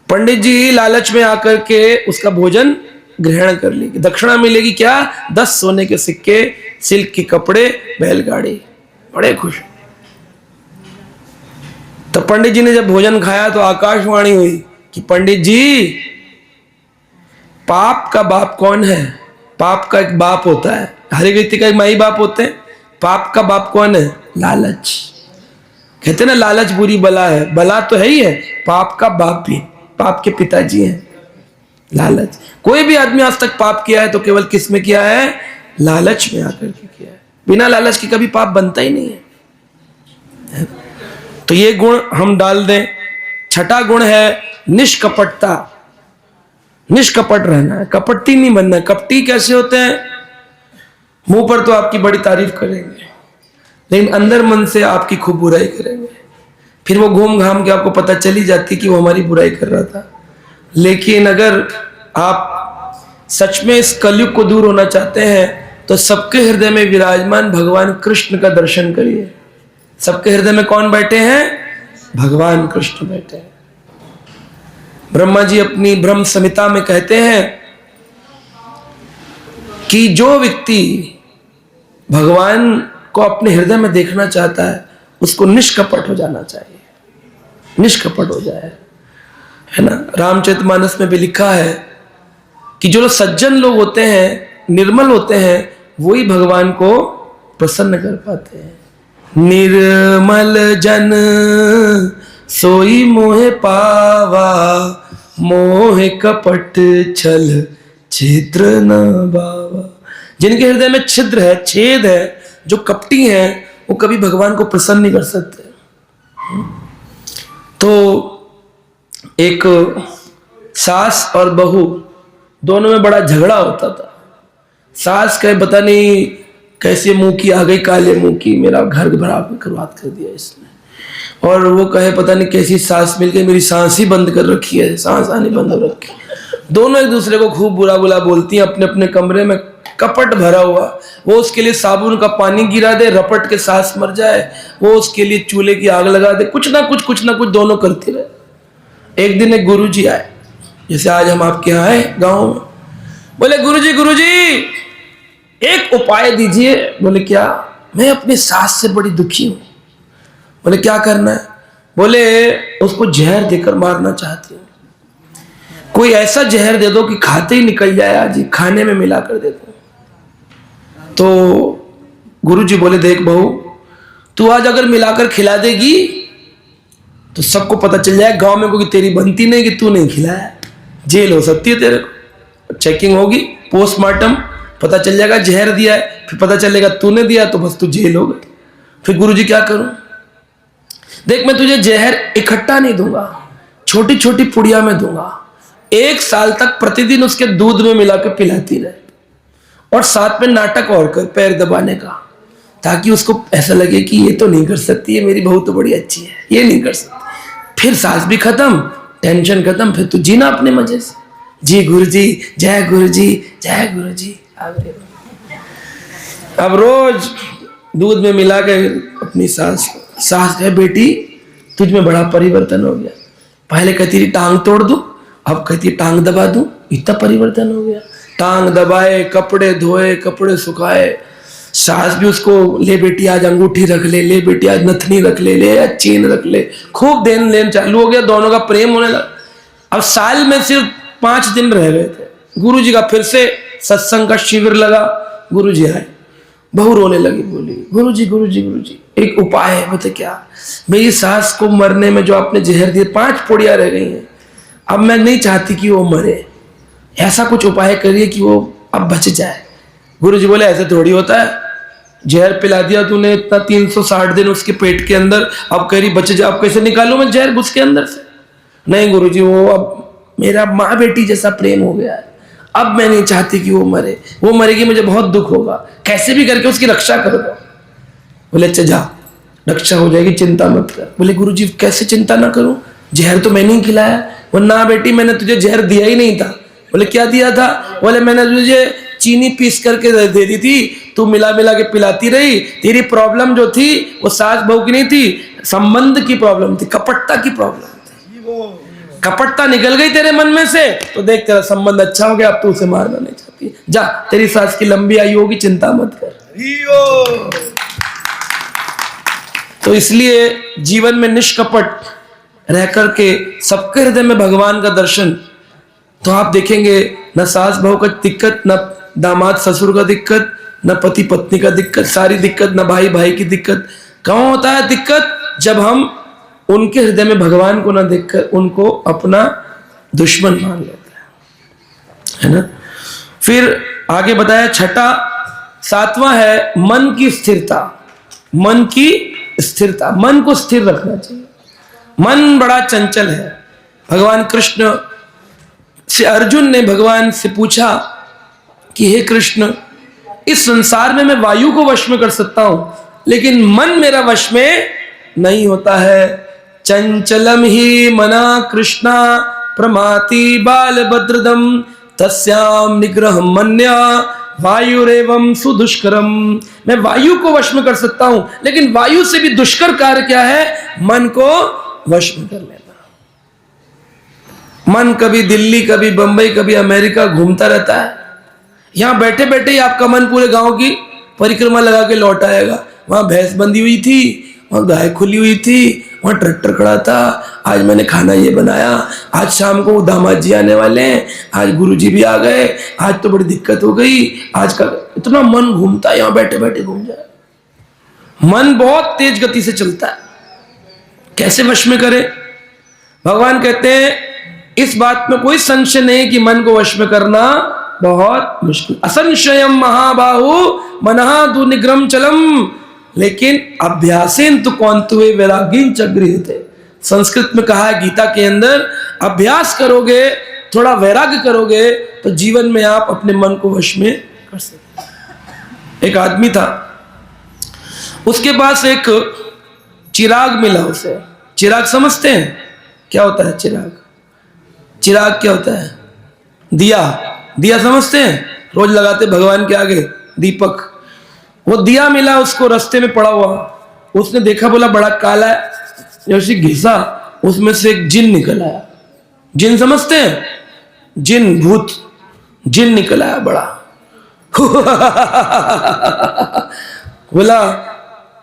पंडित जी लालच में आकर के उसका भोजन ग्रहण कर ली, दक्षिणा मिलेगी क्या? 10 सोने के सिक्के, सिल्क के कपड़े, बैलगाड़ी, बड़े खुश। तो पंडित जी ने जब भोजन खाया तो आकाशवाणी हुई कि पंडित जी, पाप का बाप कौन है? पाप का एक बाप होता है, हर एक व्यक्ति का एक माई बाप होते हैं। पाप का बाप कौन है? लालच। कहते ना लालच बुरी बला है, बला तो है ही है, पाप का बाप भी, पाप के पिताजी हैं लालच। कोई भी आदमी आज तक पाप किया है तो केवल किस में किया है? लालच में आकर के किया है। बिना लालच के कभी पाप बनता ही नहीं है। तो ये गुण हम डाल दें। छठा गुण है निष्कपटता, निष्कपट रहना है, कपटी नहीं बनना है। कपटी कैसे होते हैं? मुंह पर तो आपकी बड़ी तारीफ करेंगे, लेकिन अंदर मन से आपकी खूब बुराई करेंगे। फिर वो घूम घाम के आपको पता चली जाती कि वो हमारी बुराई कर रहा था। लेकिन अगर आप सच में इस कलयुग को दूर होना चाहते हैं तो सबके हृदय में विराजमान भगवान कृष्ण का दर्शन करिए। सबके हृदय में कौन बैठे हैं? भगवान कृष्ण बैठे हैं। ब्रह्मा जी अपनी ब्रह्म संहिता में कहते हैं कि जो व्यक्ति भगवान को अपने हृदय में देखना चाहता है उसको निष्कपट हो जाना चाहिए, निष्कपट हो जाए, है ना। रामचरितमानस में भी लिखा है कि जो लोग सज्जन लोग होते हैं, निर्मल होते हैं, वही भगवान को प्रसन्न कर पाते हैं। निर्मल जन सोई मोहे पावा, मोह कपट छल छिद्र न बावा। जिनके हृदय में छिद्र है, छेद है, जो कपटी हैं, वो कभी भगवान को प्रसन्न नहीं कर सकते। तो एक सास और बहू दोनों में बड़ा झगड़ा होता था। सास कहे पता नहीं कैसे मुंह की आ गई, काले मुंह की, मेरा घर बर्बाद कर दिया इसने। और वो कहे पता नहीं कैसी सास मिल गई, मेरी सांस ही बंद कर रखी है, सांस आनी बंद हो रखी। दोनों एक दूसरे को खूब बुरा बुरा बोलती हैं, अपने अपने कमरे में कपट भरा हुआ। वो उसके लिए साबुन का पानी गिरा दे, रपट के सास मर जाए, वो उसके लिए चूल्हे की आग लगा दे, कुछ ना कुछ दोनों करती रहे। एक दिन एक गुरुजी आए, जैसे आज हम आपके यहाँ आए गाँव में, बोले गुरुजी एक उपाय दीजिए। बोले क्या? मैं अपनी सास से बड़ी दुखी हूं। बोले क्या करना है? बोले उसको जहर देकर मारना चाहती हूँ, कोई ऐसा जहर दे दो कि खाते ही निकल जाए, आज ही खाने में मिला कर दे दो। तो गुरुजी बोले देख बहू, तू आज अगर मिलाकर खिला देगी तो सबको पता चल जाए गांव में, कोई तेरी बनती नहीं कि तू नहीं खिलाया, जेल हो सकती है तेरे को, चेकिंग होगी, पोस्टमार्टम, पता चल जाएगा जहर दिया है, फिर पता चलेगा तूने दिया तो बस तू जेल हो गई। फिर गुरुजी क्या करूं? देख मैं तुझे जहर इकट्ठा नहीं दूंगा, छोटी छोटी पुड़िया में दूंगा। 1 साल तक प्रतिदिन उसके दूध में मिलाकर पिलाती रहे, और साथ में नाटक और कर पैर दबाने का, ताकि उसको ऐसा लगे कि ये तो नहीं कर सकती है, मेरी बहू तो बड़ी अच्छी है, ये नहीं कर सकती। फिर सास भी खत्म, टेंशन खत्म, फिर तू जीना अपने मजे से। जी गुरुजी, जय गुरुजी, जय गुरुजी। अब रोज दूध में मिला के अपनी सास है बेटी तुझ में बड़ा परिवर्तन हो गया, पहले कहती थी टांग तोड़ दूं, अब कहती टांग दबा दूं, इतना परिवर्तन हो गया। टांग दबाए, कपड़े धोए, कपड़े सुखाए। सास भी उसको ले बेटी आज अंगूठी रख ले बेटी आज नथनी रख ले आज चेन रख ले, खूब देन लेन चालू हो गया, दोनों का प्रेम होने लगा। अब साल में सिर्फ 5 दिन रह गए थे, गुरुजी का फिर से सत्संग का शिविर लगा। गुरुजी आए, बहू रोने लगी, बोली गुरुजी एक उपाय है। बता क्या? मेरी सास को मरने में जो आपने जहर दिए 5 पुड़िया रह गई हैं, अब मैं नहीं चाहती कि वो मरे, ऐसा कुछ उपाय करिए कि वो अब बच जाए। गुरुजी बोले ऐसे थोड़ी होता है, जहर पिला दिया तूने इतना 360 दिन उसके पेट के अंदर, अब कह रही बच जाए, अब कैसे निकालूं मैं जहर घुस के अंदर से? नहीं गुरुजी, वो अब मेरा माँ बेटी जैसा प्रेम हो गया है, अब मैं नहीं चाहती कि वो मरे, वो मरेगी मुझे बहुत दुख होगा, कैसे भी करके उसकी रक्षा कर दो। बोले अच्छा जा, रक्षा हो जाएगी, चिंता मत कर। बोले गुरुजी कैसे चिंता ना करूं, जहर तो मैंने ही खिलाया। वो ना बेटी मैंने तुझे जहर दिया ही नहीं था। बोले क्या दिया था? बोले मैंने तुझे चीनी पीस करके दे दी थी, तू मिला के पिलाती रही। तेरी प्रॉब्लम जो थी वो सास बहू की नहीं थी, संबंध की प्रॉब्लम थी, कपटता की प्रॉब्लम थी। कपटता निकल गई तेरे मन में से तो देख तेरा संबंध अच्छा हो गया, अब तू उसे मारना नहीं चाहती। जा, तेरी सास की लंबी आयु होगी, चिंता मत कर। तो इसलिए जीवन में निष्कपट रह करके सबके हृदय में भगवान का दर्शन, तो आप देखेंगे न सास बहू का दिक्कत, न दामाद ससुर का दिक्कत, न पति पत्नी का दिक्कत, सारी दिक्कत, न भाई भाई की दिक्कत। कहाँ होता है दिक्कत? जब हम उनके हृदय में भगवान को न देखकर उनको अपना दुश्मन मान लेते हैं, है ना। फिर आगे बताया छठा, 7वां है मन की स्थिरता। मन की स्थिरता, मन को स्थिर रखना चाहिए। मन बड़ा चंचल है। भगवान कृष्ण से अर्जुन ने भगवान से पूछा कि हे कृष्ण, इस संसार में मैं वायु को वश में कर सकता हूं, लेकिन मन मेरा वश में नहीं होता है। चंचलम ही मना कृष्णा प्रमाति बालभद्रदम तस्याम निग्रह मन्या वायुरेवं सुदुष्करम। मैं वायु को वश में कर सकता हूं, लेकिन वायु से भी दुष्कर कार्य क्या है? मन को वश में कर लेना। मन कभी दिल्ली, कभी बंबई, कभी अमेरिका घूमता रहता है, यहाँ बैठे बैठे ही आपका मन पूरे गांव की परिक्रमा लगा के लौट आएगा। वहां भैंस बंधी हुई थी, वहां गाय खुली हुई थी, वहां ट्रैक्टर खड़ा था, आज मैंने खाना ये बनाया, आज शाम को दामाद जी आने वाले हैं, आज गुरुजी भी आ गए, आज तो बड़ी दिक्कत हो गई, आज का इतना मन घूमता है, यहाँ बैठे बैठे घूम जाए। मन बहुत तेज गति से चलता है, कैसे वश में करें? भगवान कहते हैं इस बात में कोई संशय नहीं कि मन को वश में करना बहुत मुश्किल। असंशयम महाबाहु मनः दुर्निग्रहम चलम, लेकिन अभ्यासेन तो कौंतुवे वैराग्येन च गृह्यते। संस्कृत में कहा है गीता के अंदर, अभ्यास करोगे, थोड़ा वैराग्य करोगे तो जीवन में आप अपने मन को वश में कर सकते। एक आदमी था, उसके पास एक चिराग मिला उसे। चिराग समझते हैं क्या होता है? चिराग, चिराग क्या होता है? दिया, दिया समझते हैं, रोज लगाते भगवान के आगे दीपक। वो दिया मिला उसको रास्ते में पड़ा हुआ, उसने देखा, बोला बड़ा काला है, जैसे घिसा उसमें से एक जिन निकल आया। जिन समझते हैं? जिन, भूत, जिन निकल आया बड़ा। बोला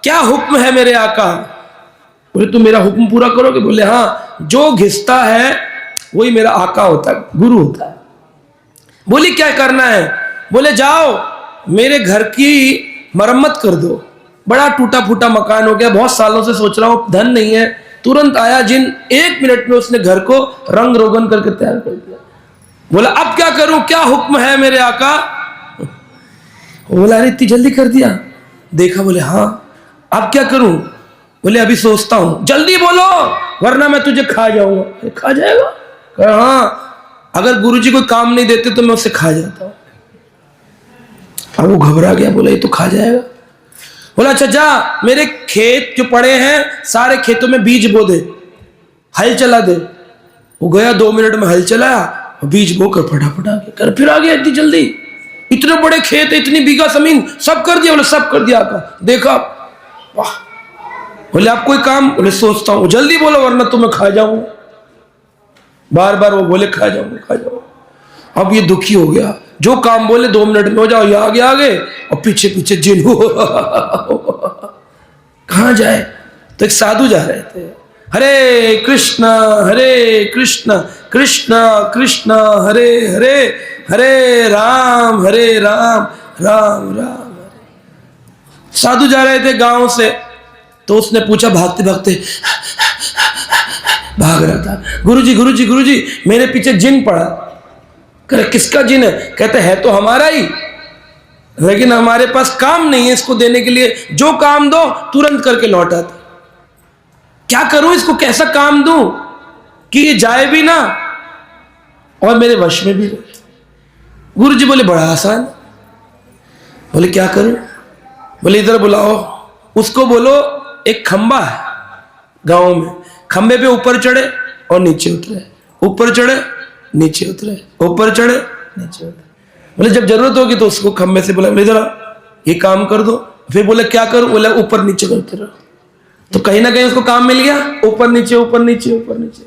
क्या हुक्म है मेरे आका? बोले तुम मेरा हुक्म पूरा करोगे? बोले हाँ, जो घिसता है वही मेरा आका होता है, गुरु होता है। बोली क्या करना है? बोले जाओ मेरे घर की मरम्मत कर दो, बड़ा टूटा फूटा मकान हो गया, बहुत सालों से सोच रहा हूं, धन नहीं है। तुरंत आया जिन, 1 मिनट में उसने घर को रंग रोगन करके तैयार कर दिया। बोला अब क्या करूं, क्या हुक्म है मेरे आका? बोला अरे इतनी जल्दी कर दिया? देखा, बोले हाँ, अब क्या करूं? बोले अभी सोचता हूं। जल्दी बोलो वरना मैं तुझे खा जाऊंगा। खा जाएगा? कहा हाँ, अगर गुरुजी कोई काम नहीं देते तो मैं उससे खा जाता हूं। अब वो घबरा गया, बोला ये तो खा जाएगा। बोला अच्छा जा, मेरे खेत जो पड़े हैं सारे खेतों में बीज बो दे, हल चला दे। वो गया, 2 मिनट में हल चलाया, बीज बो कर फटाफट आ गया। फिर आ गया इतनी जल्दी, इतने बड़े खेत, इतनी बीघा जमीन, सब कर दिया? बोले सब कर दिया आका। देखा, वाह। बोले आप कोई काम? बोले सोचता हूं। जल्दी बोलो वरना तो मैं खा जाऊंगा। बार बार वो बोले खा जाऊंगा, खा जाऊंगा। अब ये दुखी हो गया, जो काम बोले 2 मिनट में हो जाओ, ये आगे आगे और पीछे पीछे जिन। कहां जाए? तो एक साधु जा रहे थे, हरे कृष्णा कृष्ण कृष्ण हरे हरे, हरे राम राम राम हरे। साधु जा रहे थे गांव से, तो उसने पूछा भागते भागते, भाग रहा था, गुरुजी गुरुजी गुरुजी मेरे पीछे जिन पड़ा। कहे किसका जिन है? कहते है तो हमारा ही, लेकिन हमारे पास काम नहीं है इसको देने के लिए, जो काम दो तुरंत करके लौट आता। क्या करूं इसको, कैसा काम दूं कि ये जाए भी ना और मेरे वश में भी रहे? गुरुजी बोले बड़ा आसान। बोले क्या करूं? बोले इधर बुलाओ उसको, बोलो एक खंबा है गांव में, खंबे पे ऊपर चढ़े और नीचे उतरे, ऊपर चढ़े नीचे उतरे, ऊपर चढ़े नीचे उतरे। बोले जब जरूरत होगी तो उसको खंबे से बोला इधर ये काम कर दो। फिर बोले क्या करूं? बोले ऊपर नीचे करते रहो। तो कहीं ना कहीं उसको काम मिल गया, ऊपर नीचे ऊपर नीचे ऊपर नीचे।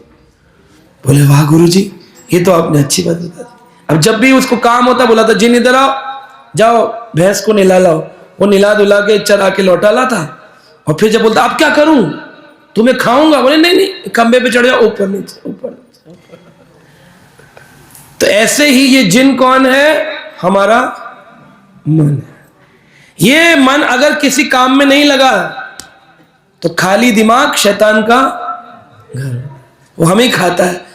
बोले वाह गुरुजी, ये तो आपने अच्छी बात बता दी। अब जब भी उसको काम होता बोला था जिन इधर आओ, जाओ भैंस को नहला लाओ। वो नहला धुला के चरा के लौटा ला था। और फिर जब बोलता अब क्या करूं, तुम्हें खाऊंगा? बोले नहीं नहीं, खंबे पे चढ़ जाओ, ऊपर नीचे ऊपर नीचे। तो ऐसे ही ये जिन कौन है? हमारा मन है। ये मन अगर किसी काम में नहीं लगा तो खाली दिमाग शैतान का घर, वो हमें ही खाता है।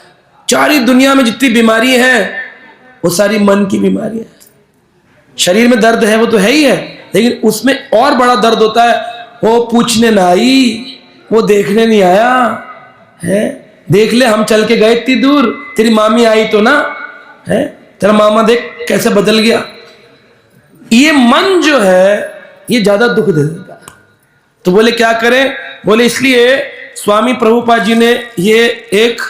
सारी दुनिया में जितनी बीमारी है वो सारी मन की बीमारी है। शरीर में दर्द है वो तो है ही है, लेकिन उसमें और बड़ा दर्द होता है, वो पूछने ना आई, वो देखने नहीं आया है। देख ले हम चल के गए इतनी दूर, तेरी मामी आई तो ना है, तेरा मामा देख कैसे बदल गया। ये मन जो है ये ज्यादा दुख दे देता है। तो बोले क्या करें? बोले इसलिए स्वामी प्रभुपाद जी ने ये एक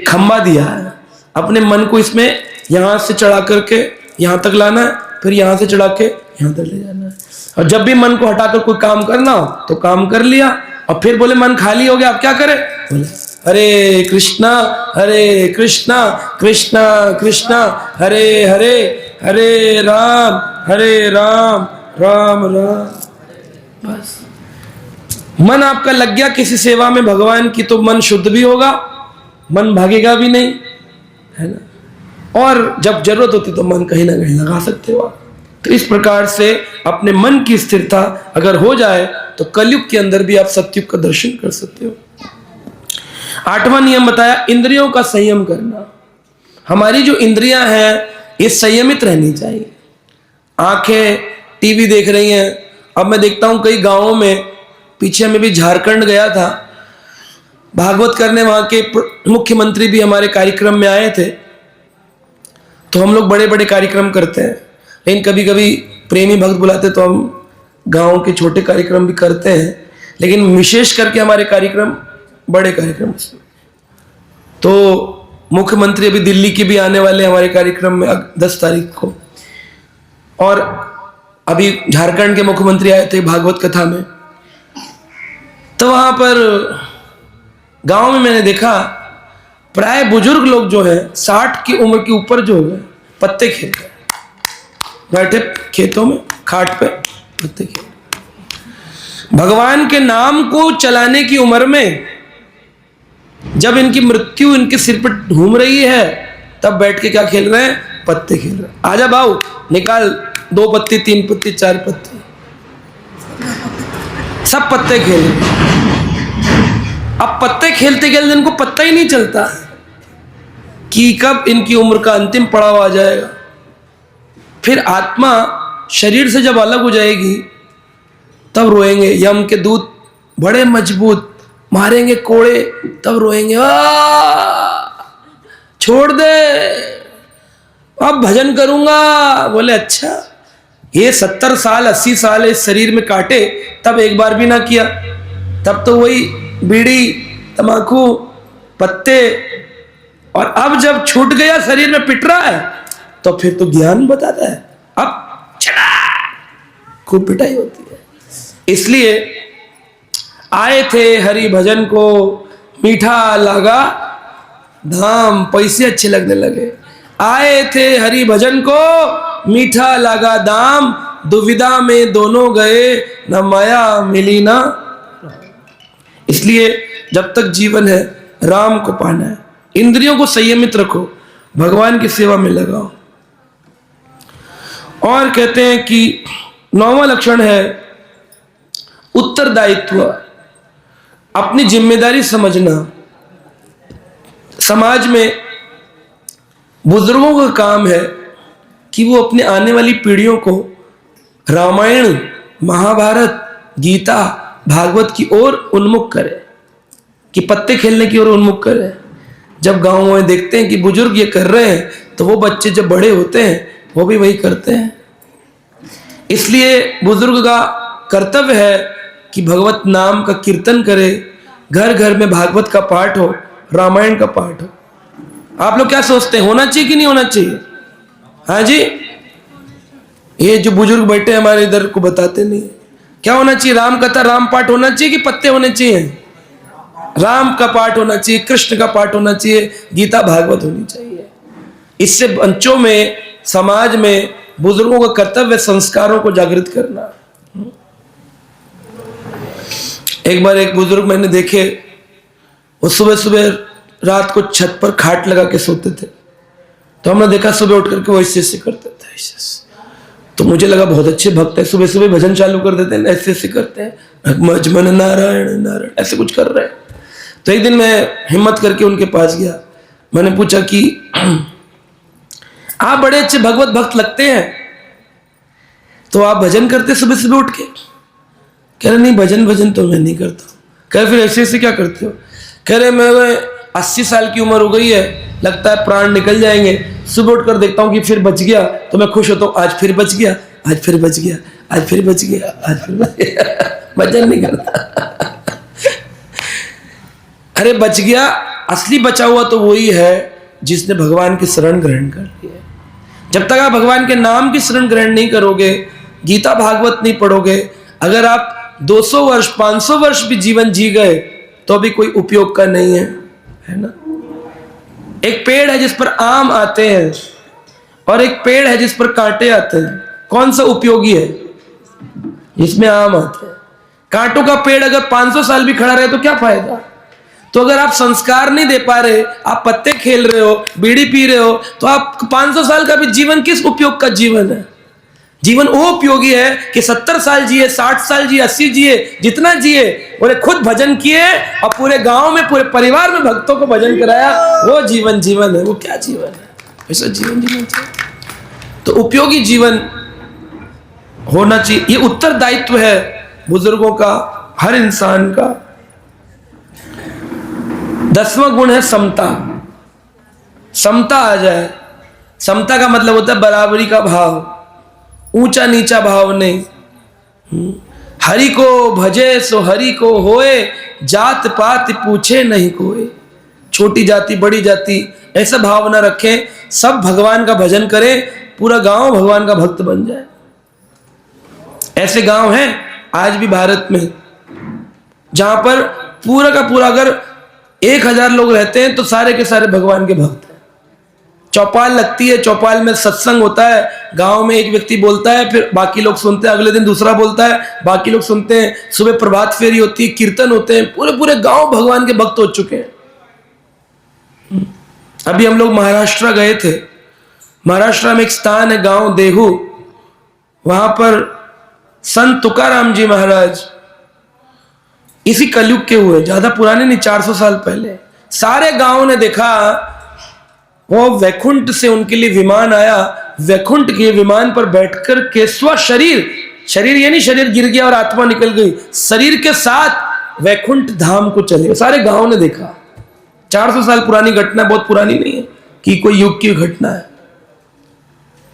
खंबा दिया है, अपने मन को इसमें यहां से चढ़ा करके यहां तक लाना है, फिर यहां से चढ़ा के यहां तक ले जाना है। और जब भी मन को हटाकर कोई काम करना हो तो काम कर लिया, और फिर बोले मन खाली हो गया अब क्या करें? बोले हरे कृष्णा कृष्णा कृष्णा हरे हरे, हरे राम राम राम। बस मन आपका लग गया किसी सेवा में भगवान की, तो मन शुद्ध भी होगा, मन भागेगा भी नहीं, है ना। और जब जरूरत होती तो मन कहीं ना कहीं लगा सकते हो आप। तो इस प्रकार से अपने मन की स्थिरता अगर हो जाए तो कलयुग के अंदर भी आप सत्युग का दर्शन कर सकते हो। 8वां नियम बताया, इंद्रियों का संयम करना। हमारी जो इंद्रियां हैं ये संयमित रहनी चाहिए। आंखें टीवी देख रही हैं। अब मैं देखता हूं कई गांवों में, पीछे में भी झारखंड गया था भागवत करने, वहां के मुख्यमंत्री भी हमारे कार्यक्रम में आए थे। तो हम लोग बड़े बड़े कार्यक्रम करते हैं, लेकिन कभी कभी प्रेमी भक्त बुलाते तो हम गांव के छोटे कार्यक्रम भी करते हैं, लेकिन विशेष करके हमारे कार्यक्रम बड़े कार्यक्रम। तो मुख्यमंत्री अभी दिल्ली की भी आने वाले हमारे कार्यक्रम में 10 तारीख को, और अभी झारखंड के मुख्यमंत्री आए थे भागवत कथा में। तो वहां पर गांव में मैंने देखा प्राय बुजुर्ग लोग जो है 60 की उम्र के ऊपर जो हो गए, पत्ते खेल रहे, बैठे खेतों में खाट पे पत्ते खेल। भगवान के नाम को चलाने की उम्र में जब इनकी मृत्यु इनके सिर पर घूम रही है, तब बैठ के क्या खेल रहे हैं? पत्ते खेल रहे हैं। आजा बाऊ, निकाल 2 पत्ती 3 पत्ती 4 पत्ती, सब पत्ते खेल रहे हैं। अब पत्ते खेलते खेलते इनको पता ही नहीं चलता कि कब इनकी उम्र का अंतिम पड़ाव आ जाएगा। फिर आत्मा शरीर से जब अलग हो जाएगी तब रोएंगे। यम के दूत बड़े मजबूत, मारेंगे कोड़े तब रोएंगे, छोड़ दे अब भजन करूंगा। बोले अच्छा, ये 70 साल 80 साल इस शरीर में काटे, तब एक बार भी ना किया, तब तो वही बीड़ी तंबाकू पत्ते, और अब जब छूट गया शरीर में पिट रहा है तो फिर तो ज्ञान बताता है, अब चला खूब पिटाई होती है। इसलिए आए थे हरि भजन को, मीठा लगा धाम, पैसे अच्छे लगने लगे। आए थे हरि भजन को, मीठा लगा दाम, दुविधा में दोनों गए, न माया मिली ना। इसलिए जब तक जीवन है राम को पाना है, इंद्रियों को संयमित रखो, भगवान की सेवा में लगाओ। और कहते हैं कि 9वां लक्षण है उत्तरदायित्व, अपनी जिम्मेदारी समझना। समाज में बुजुर्गों का काम है कि वो अपने आने वाली पीढ़ियों को रामायण, महाभारत, गीता, भागवत की ओर उन्मुख करे, कि पत्ते खेलने की ओर उन्मुख करे। जब गांव में देखते हैं कि बुजुर्ग ये कर रहे हैं तो वो बच्चे जब बड़े होते हैं वो भी वही करते हैं। इसलिए बुजुर्ग का कर्तव्य है कि भगवत नाम का कीर्तन करे, घर घर में भागवत का पाठ हो, रामायण का पाठ हो। आप लोग क्या सोचते हैं, होना चाहिए कि नहीं होना चाहिए? हाँ जी, ये जो बुजुर्ग बैठे हमारे इधर को बताते नहीं क्या होना चाहिए। राम कथा राम पाठ होना चाहिए कि पत्ते होने चाहिए? राम का पाठ होना चाहिए, कृष्ण का पाठ होना चाहिए, गीता भागवत होनी चाहिए। इससे बच्चों में, समाज में बुजुर्गों का कर्तव्य संस्कारों को जागृत करना। एक बार एक बुजुर्ग मैंने देखे, वो सुबह सुबह रात को छत पर खाट लगा के सोते थे। तो हमने देखा सुबह उठ करके वो ऐसे करते थे, ऐसे। तो मुझे लगा बहुत अच्छे भक्त है, सुबह सुबह भजन चालू कर देते हैं, ऐसे करते हैं, मजमन नारायण नारायण ऐसे कुछ कर रहे हैं। तो एक दिन मैं हिम्मत करके उनके पास गया, मैंने पूछा कि आप बड़े अच्छे भगवत भक्त लगते हैं, तो आप भजन करते सुबह सुबह उठ के? कह रहे नहीं, भजन तो मैं नहीं करता। कह फिर ऐसे ऐसे क्या करते हो? कह रहे मैं 80 साल की उम्र हो गई है, लगता है प्राण निकल जाएंगे, सुबह उठकर देखता हूं कि फिर बच गया तो मैं खुश होता हूं, आज फिर बच गया, आज फिर बच गया, आज फिर बच गया, आज फिर बच गया। भजन नहीं करता। अरे बच गया, असली बचा हुआ तो वही है जिसने भगवान की शरण ग्रहण कर ली है। जब तक आप भगवान के नाम की शरण ग्रहण नहीं करोगे, गीता भागवत नहीं पढ़ोगे, अगर आप 200 वर्ष 500 वर्ष भी जीवन जी गए तो भी कोई उपयोग का नहीं है। है ना। एक पेड़ है जिस पर आम आते हैं और एक पेड़ है जिस पर कांटे आते हैं। कौन सा उपयोगी है? जिसमें आम आते हैं। कांटों का पेड़ अगर 500 साल भी खड़ा रहे तो क्या फायदा? तो अगर आप संस्कार नहीं दे पा रहे, आप पत्ते खेल रहे हो, बीड़ी पी रहे हो, तो आप 500 साल का भी जीवन किस उपयोग का जीवन है? जीवन वो उपयोगी है कि 70 साल जिए, 60 साल जिए, 80 जिए, जितना जिए, बोले खुद भजन किए और पूरे गांव में, पूरे परिवार में भक्तों को भजन कराया। वो जीवन जीवन है। वो क्या जीवन है? ऐसा जीवन जीवन चाहिए। तो उपयोगी जीवन होना चाहिए। ये उत्तरदायित्व है बुजुर्गों का, हर इंसान का। 10वां गुण है समता। समता आ जाए। समता का मतलब होता है बराबरी का भाव, ऊंचा नीचा भाव नहीं। हरि को भजे सो हरि को होए, जात पात पूछे नहीं कोई। छोटी जाति बड़ी जाति ऐसा भाव ना रखें, सब भगवान का भजन करें, पूरा गांव भगवान का भक्त बन जाए। ऐसे गांव हैं आज भी भारत में जहां पर पूरा का पूरा अगर 1000 लोग रहते हैं तो सारे के सारे भगवान के भक्त हैं। चौपाल लगती है, चौपाल में सत्संग होता है, गांव में एक व्यक्ति बोलता है, फिर बाकी लोग सुनते हैं, अगले दिन दूसरा बोलता है, बाकी लोग सुनते हैं, सुबह प्रभात फेरी होती है, कीर्तन होते हैं, पूरे पूरे गांव भगवान के भक्त हो चुके हैं। अभी हम लोग महाराष्ट्र गए थे। महाराष्ट्र में एक स्थान है गांव देहू, वहां पर संत तुकाराम जी महाराज इसी कलयुग के हुए, ज्यादा पुराने नहीं, 400 साल पहले। सारे गांव ने देखा वो वैकुंठ से उनके लिए विमान आया, वैकुंठ के विमान पर बैठकर के शरीर ये नहीं शरीर गिर गया और आत्मा निकल गई, शरीर के साथ वैकुंठ धाम को चले। सारे गांव ने देखा। 400 साल पुरानी घटना, बहुत पुरानी नहीं है कि कोई युग की घटना है।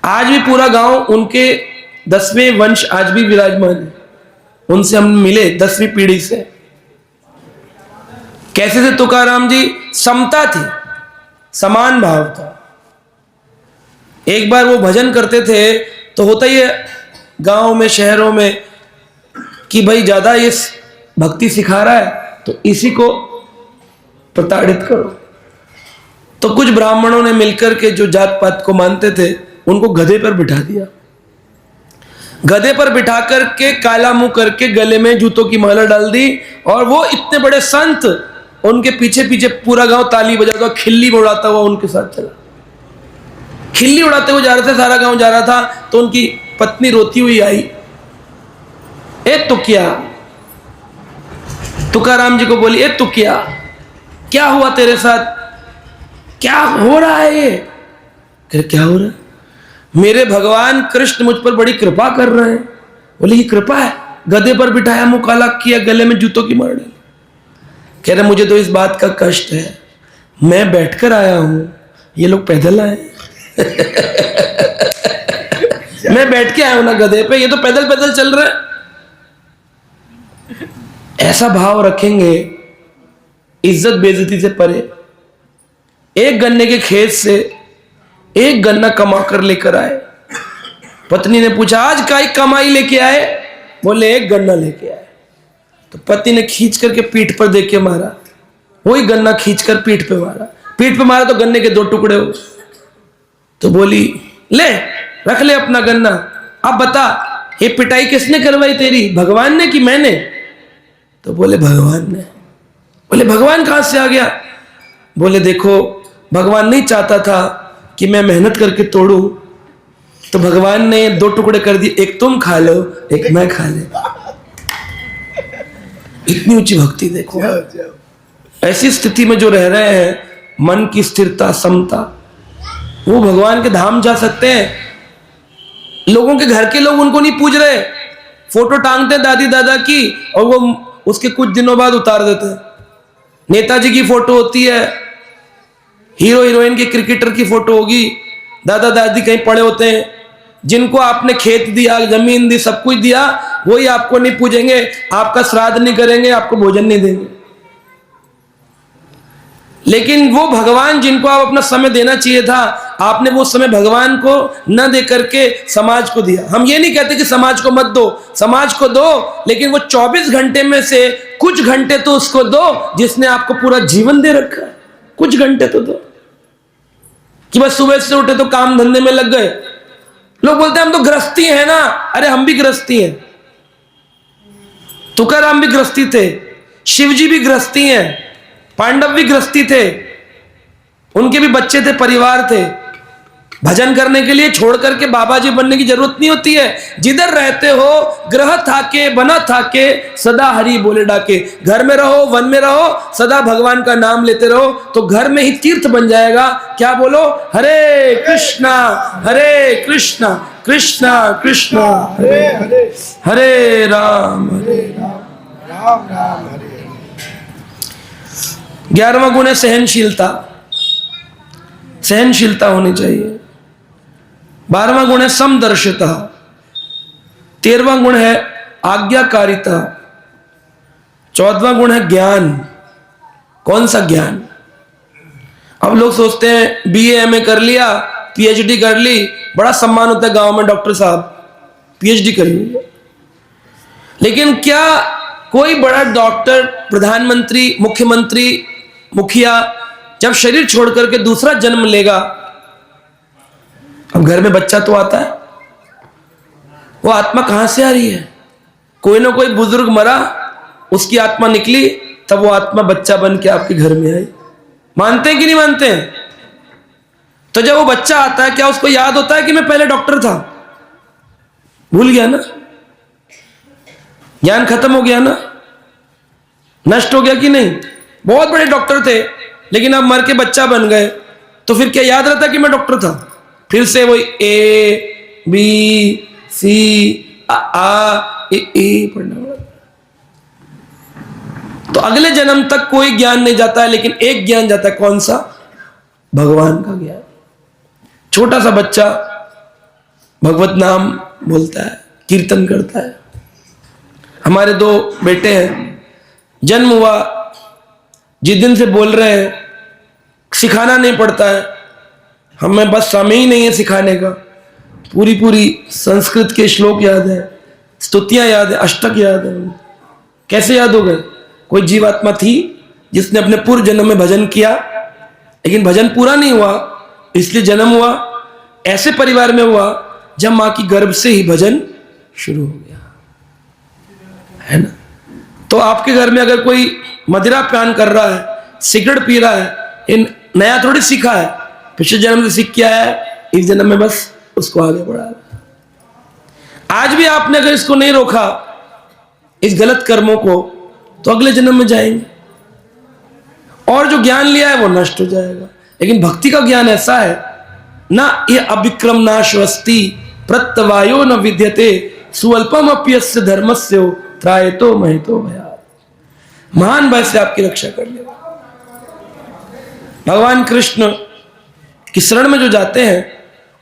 आज भी पूरा गांव उनके 10वें वंश आज भी विराजमान है। उनसे हम मिले 10वीं पीढ़ी से। कैसे थे तुकाराम जी? समता थी, समान भाव था। एक बार वो भजन करते थे तो होता ही है गांव में, शहरों में कि भाई ज्यादा ये भक्ति सिखा रहा है तो इसी को प्रताड़ित करो। तो कुछ ब्राह्मणों ने मिलकर के, जो जात पात को मानते थे, उनको गधे पर बिठा दिया। गधे पर बिठा करके काला मुंह करके गले में जूतों की माला डाल दी, और वो इतने बड़े संत, उनके पीछे पीछे पूरा गांव ताली बजाता हुआ, खिल्ली उड़ाता हुआ उनके साथ चला। खिल्ली उड़ाते हुए जा रहे थे, सारा गांव जा रहा था। तो उनकी पत्नी रोती हुई आई, ए तुकिया, तुकाराम जी को बोली, ए तुकिया, क्या हुआ तेरे साथ? क्या हो रहा है ये? क्या हो रहा है? मेरे भगवान कृष्ण मुझ पर बड़ी कृपा कर रहे हैं। बोले ये कृपा है? गधे पर बिठाया, मुंह काला किया, गले में जूतों की मार डाली। कह रहे मुझे तो इस बात का कष्ट है, मैं बैठकर आया हूं, ये लोग पैदल आए। मैं बैठ के आया हूं ना गधे पे, ये तो पैदल पैदल चल रहे हैं। ऐसा भाव रखेंगे, इज्जत बेइज्जती से परे। एक गन्ने के खेत से एक गन्ना कमा कर लेकर आए। पत्नी ने पूछा आज काई कमाई लेके आए? बोले एक गन्ना लेके आए। तो पति ने खींच करके पीठ पर देके मारा, वही गन्ना खींचकर पीठ पे मारा। पीठ पे मारा तो गन्ने के 2 टुकड़े हो। तो बोली ले रख ले अपना गन्ना, अब बता ये पिटाई किसने करवाई तेरी, भगवान ने कि मैंने? तो बोले भगवान ने। बोले भगवान कहां से आ गया? बोले देखो भगवान नहीं चाहता था कि मैं मेहनत करके तोड़ूं, तो भगवान ने 2 टुकड़े कर दिए, एक तुम खा लो एक मैं खा ले। इतनी ऊंची भक्ति देखो। ऐसी स्थिति में जो रह रहे हैं, मन की स्थिरता, समता, वो भगवान के धाम जा सकते हैं। लोगों के घर के लोग उनको नहीं पूज रहे, फोटो टांगते दादी दादा की और वो उसके कुछ दिनों बाद उतार देते हैं। नेताजी की फोटो होती है, हीरो हीरोइन के, क्रिकेटर की फोटो होगी, दादा दादी कहीं पड़े होते हैं। जिनको आपने खेत दिया, जमीन दी, सब कुछ दिया, वही आपको नहीं पूजेंगे, आपका श्राद्ध नहीं करेंगे, आपको भोजन नहीं देंगे। लेकिन वो भगवान जिनको आप अपना समय देना चाहिए था, आपने वो समय भगवान को न दे करके समाज को दिया। हम ये नहीं कहते कि समाज को मत दो, समाज को दो, लेकिन वो 24 घंटे में से कुछ घंटे तो उसको दो जिसने आपको पूरा जीवन दे रखा है। कुछ घंटे तो दो, कि बस सुबह से उठे तो काम धंधे में लग गए। लोग बोलते हैं हम तो गृहस्थी हैं ना। अरे हम भी गृहस्थी हैं, तुकाराम भी गृहस्थी थे, शिवजी भी गृहस्थी हैं, पांडव भी गृहस्थी थे, उनके भी बच्चे थे, परिवार थे। भजन करने के लिए छोड़ करके बाबा जी बनने की जरूरत नहीं होती है। जिधर रहते हो ग्रह थाके बना थाके सदा हरि बोले डाके। घर में रहो, वन में रहो, सदा भगवान का नाम लेते रहो, तो घर में ही तीर्थ बन जाएगा। क्या बोलो? हरे कृष्णा कृष्णा कृष्णा हरे हरे, हरे राम राम राम हरे। 11वां गुण है सहनशीलता। सहनशीलता होनी चाहिए। 12वां गुण है समदर्शिता। 13वां गुण है आज्ञाकारिता। 14वां गुण है ज्ञान। कौन सा ज्ञान? अब लोग सोचते हैं बीए एमए कर लिया, पीएचडी कर ली, बड़ा सम्मान होता है गांव में, डॉक्टर साहब पीएचडी कर ली। लेकिन क्या कोई बड़ा डॉक्टर, प्रधानमंत्री, मुख्यमंत्री, मुखिया जब शरीर छोड़ करके दूसरा जन्म लेगा, अब घर में बच्चा तो आता है, वो आत्मा कहां से आ रही है? कोई ना कोई बुजुर्ग मरा, उसकी आत्मा निकली, तब वो आत्मा बच्चा बन के आपके घर में आई। मानते हैं कि नहीं मानते हैं? तो जब वो बच्चा आता है, क्या उसको याद होता है कि मैं पहले डॉक्टर था? भूल गया ना? ज्ञान खत्म हो गया ना? नष्ट हो गया कि नहीं? बहुत बड़े डॉक्टर थे, लेकिन अब मर के बच्चा बन गए, तो फिर क्या याद रहता कि मैं डॉक्टर था? फिर से वही ए बी सी आ ए पढ़ना पड़ा। तो अगले जन्म तक कोई ज्ञान नहीं जाता है, लेकिन एक ज्ञान जाता है। कौन सा? भगवान का ज्ञान। छोटा सा बच्चा भगवत नाम बोलता है, कीर्तन करता है। हमारे 2 बेटे हैं, जन्म हुआ, जिस दिन से बोल रहे हैं, सिखाना नहीं पड़ता है, हमें बस समय ही नहीं है सिखाने का। पूरी संस्कृत के श्लोक याद है, स्तुतियां याद है, अष्टक याद है। कैसे याद हो गए? कोई जीवात्मा थी जिसने अपने पूर्व जन्म में भजन किया, लेकिन भजन पूरा नहीं हुआ, इसलिए जन्म हुआ। ऐसे परिवार में हुआ जब मां की गर्भ से ही भजन शुरू हो गया, है ना? तो आपके घर में अगर कोई मदिरा पान कर रहा है, सिगरेट पी रहा है, इन नया थोड़ी सीखा है, पिछले जन्म से सीख किया है, इस जन्म में बस उसको आगे बढ़ा है। आज भी आपने अगर इसको नहीं रोका, इस गलत कर्मों को, तो अगले जन्म में जाएंगे, और जो ज्ञान लिया है वो नष्ट हो जाएगा। लेकिन भक्ति का ज्ञान ऐसा है ना, ये अविक्रम नाशवस्ति प्रत्यवायो न विद्यते सुअल्पम अप्यस्य धर्मस्य त्रायतो महितो भया। महान भय से आपकी रक्षा कर लेगा। भगवान कृष्ण की शरण में जो जाते हैं,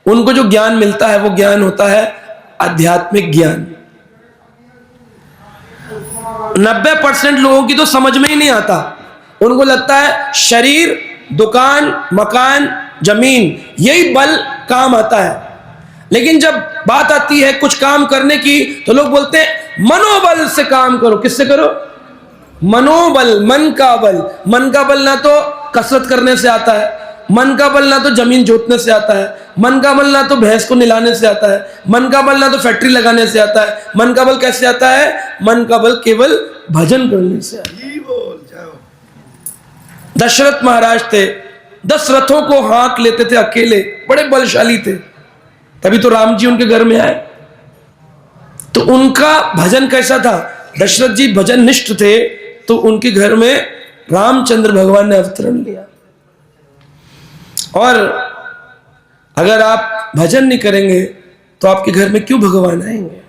उनको जो ज्ञान मिलता है, वो ज्ञान होता है आध्यात्मिक ज्ञान। 90% लोगों की तो समझ में ही नहीं आता। उनको लगता है शरीर, दुकान, मकान, जमीन, यही बल काम आता है। लेकिन जब बात आती है कुछ काम करने की, तो लोग बोलते हैं मनोबल से काम करो। किससे करो? मनोबल, मन का बल। मन का बल ना तो कसरत करने से आता है, मन का बल ना तो जमीन जोतने से आता है, मन का बल ना तो भैंस को निलाने से आता है, मन का बल ना तो फैक्ट्री लगाने से आता है। मन का बल कैसे आता है? मन का बल केवल भजन करने से आता है। दशरथ महाराज थे, 10 रथों को हाँक लेते थे अकेले, बड़े बलशाली थे। तभी तो राम जी उनके घर में आए। तो उनका भजन कैसा था? दशरथ जी भजन निष्ठ थे, तो उनके घर में रामचंद्र भगवान ने अवतरण लिया। और अगर आप भजन नहीं करेंगे, तो आपके घर में क्यों भगवान आएंगे?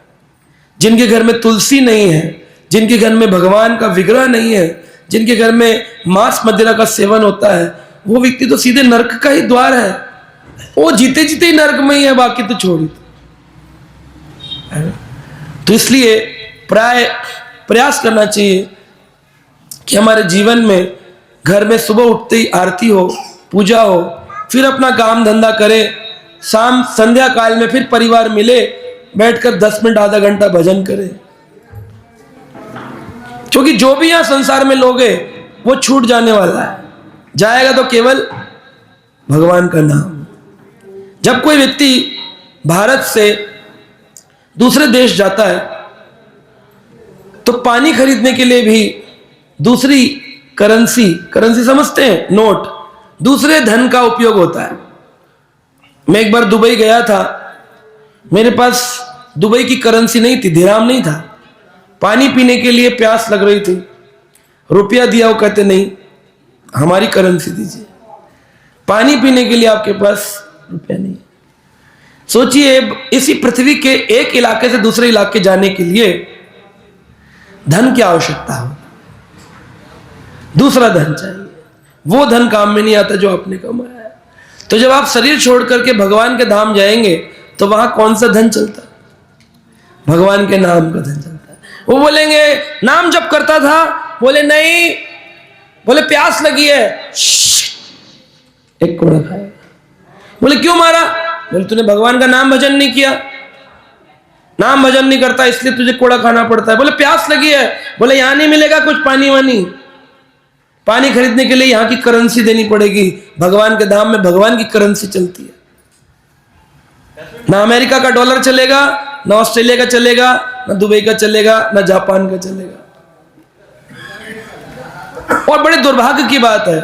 जिनके घर में तुलसी नहीं है, जिनके घर में भगवान का विग्रह नहीं है, जिनके घर में मांस मदिरा का सेवन होता है, वो व्यक्ति तो सीधे नरक का ही द्वार है। वो जीते जीते ही नरक में ही है, बाकी तो छोड़ी। तो इसलिए प्रयास करना चाहिए कि हमारे जीवन में घर में सुबह उठते ही आरती हो, पूजा हो, फिर अपना काम धंधा करें, शाम संध्या काल में फिर परिवार मिले, बैठकर 10 मिनट आधा घंटा भजन करें। क्योंकि जो भी यहां संसार में लोग हैं, वो छूट जाने वाला है। जाएगा तो केवल भगवान का नाम। जब कोई व्यक्ति भारत से दूसरे देश जाता है तो पानी खरीदने के लिए भी दूसरी करेंसी समझते हैं, नोट, दूसरे धन का उपयोग होता है। मैं एक बार दुबई गया था, मेरे पास दुबई की करेंसी नहीं थी, दिरहाम नहीं था। पानी पीने के लिए प्यास लग रही थी, रुपया दिया, वो कहते नहीं हमारी करेंसी दीजिए। पानी पीने के लिए आपके पास रुपया नहीं। सोचिए, इसी पृथ्वी के एक इलाके से दूसरे इलाके जाने के लिए धन की आवश्यकता हो, दूसरा धन चाहिए। वो धन काम में नहीं आता जो आपने कमाया है। तो जब आप शरीर छोड़ करके भगवान के धाम जाएंगे तो वहां कौन सा धन चलता है? भगवान के नाम का धन चलता है। वो बोलेंगे नाम जप करता था, बोले नहीं, बोले प्यास लगी है, एक कोड़ा खाया। बोले क्यों मारा? बोले तूने भगवान का नाम भजन नहीं किया, नाम भजन नहीं करता इसलिए तुझे कोड़ा खाना पड़ता है। बोले प्यास लगी है, बोले यहां नहीं मिलेगा कुछ पानी वानी, पानी खरीदने के लिए यहां की करेंसी देनी पड़ेगी। भगवान के धाम में भगवान की करेंसी चलती है। ना अमेरिका का डॉलर चलेगा, ना ऑस्ट्रेलिया का चलेगा, ना दुबई का चलेगा, ना जापान का चलेगा। और बड़े दुर्भाग्य की बात है,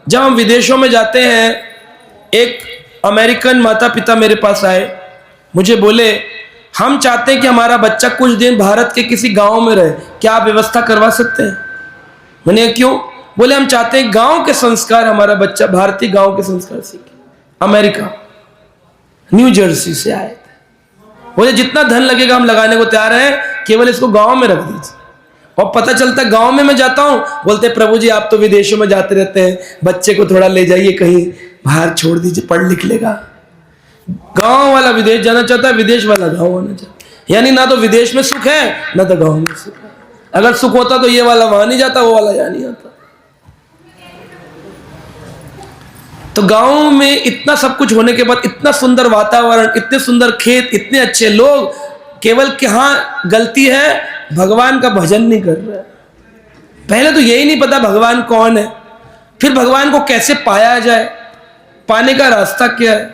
जब हम विदेशों में जाते हैं, एक अमेरिकन माता पिता मेरे पास आए, मुझे बोले हम चाहते हैं कि हमारा बच्चा कुछ दिन भारत के किसी गांव में रहे, क्या आप व्यवस्था करवा सकते हैं? मैंने क्यों? बोले हम चाहते हैं गांव के संस्कार हमारा बच्चा भारतीय गांव के संस्कार सीखे। अमेरिका, न्यू जर्सी से आए थे। बोले जितना धन लगेगा हम लगाने को तैयार हैं, केवल इसको गांव में रख दीजिए। और पता चलता गांव में मैं जाता हूं, बोलते प्रभु जी आप तो विदेशों में जाते रहते हैं, बच्चे को थोड़ा ले जाइए कहीं बाहर छोड़ दीजिए, पढ़ लिख लेगा। गांव वाला विदेश जाना चाहता है, विदेश वाला गांव आना चाहता है। यानी ना तो विदेश में सुख है, ना तो गांव में सुख है। अगर सुख होता तो ये वाला वहां नहीं जाता, वो वाला यहां नहीं आता। तो गांव में इतना सब कुछ होने के बाद, इतना सुंदर वातावरण, इतने सुंदर खेत, इतने अच्छे लोग, केवल कहां गलती है? भगवान का भजन नहीं कर रहा है। पहले तो यही नहीं पता भगवान कौन है, फिर भगवान को कैसे पाया जाए, पाने का रास्ता क्या है,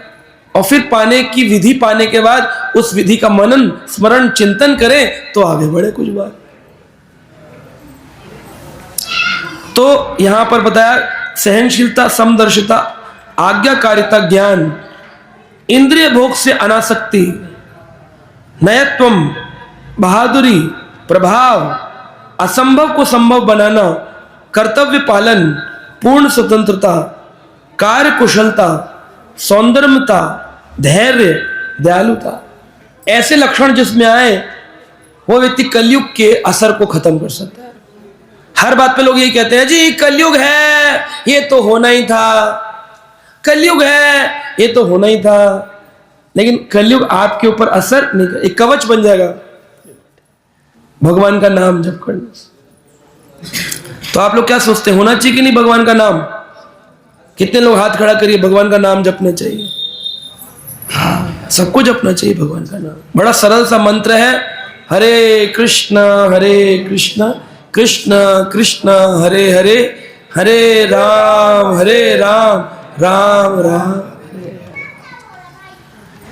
और फिर पाने की विधि पाने के बाद उस विधि का मनन स्मरण चिंतन करें तो आगे बढ़े कुछ बात। तो यहां पर बताया सहनशीलता, समदर्शिता, आज्ञाकारिता, ज्ञान, इंद्रिय भोग से अनासक्ति, नयत्वम, बहादुरी, प्रभाव, असंभव को संभव बनाना, कर्तव्य पालन, पूर्ण स्वतंत्रता, कार्य कुशलता, सौंदर्यता, धैर्य, दयालुता, ऐसे लक्षण जिसमें आए वो व्यक्ति कलयुग के असर को खत्म कर सकता है। हर बात पे लोग यही कहते हैं जी कलयुग है, ये तो होना ही था, कलयुग है, ये तो होना ही था। लेकिन कलयुग आपके ऊपर असर नहीं कर, एक कवच बन जाएगा भगवान का नाम जप करने से। तो आप लोग क्या सोचते हैं, होना चाहिए कि नहीं भगवान का नाम? कितने लोग हाथ खड़ा करिए, भगवान का नाम जपना चाहिए। हाँ, सबको जपना चाहिए भगवान का नाम। बड़ा सरल सा मंत्र है, हरे कृष्ण कृष्ण कृष्ण हरे हरे, हरे राम राम राम।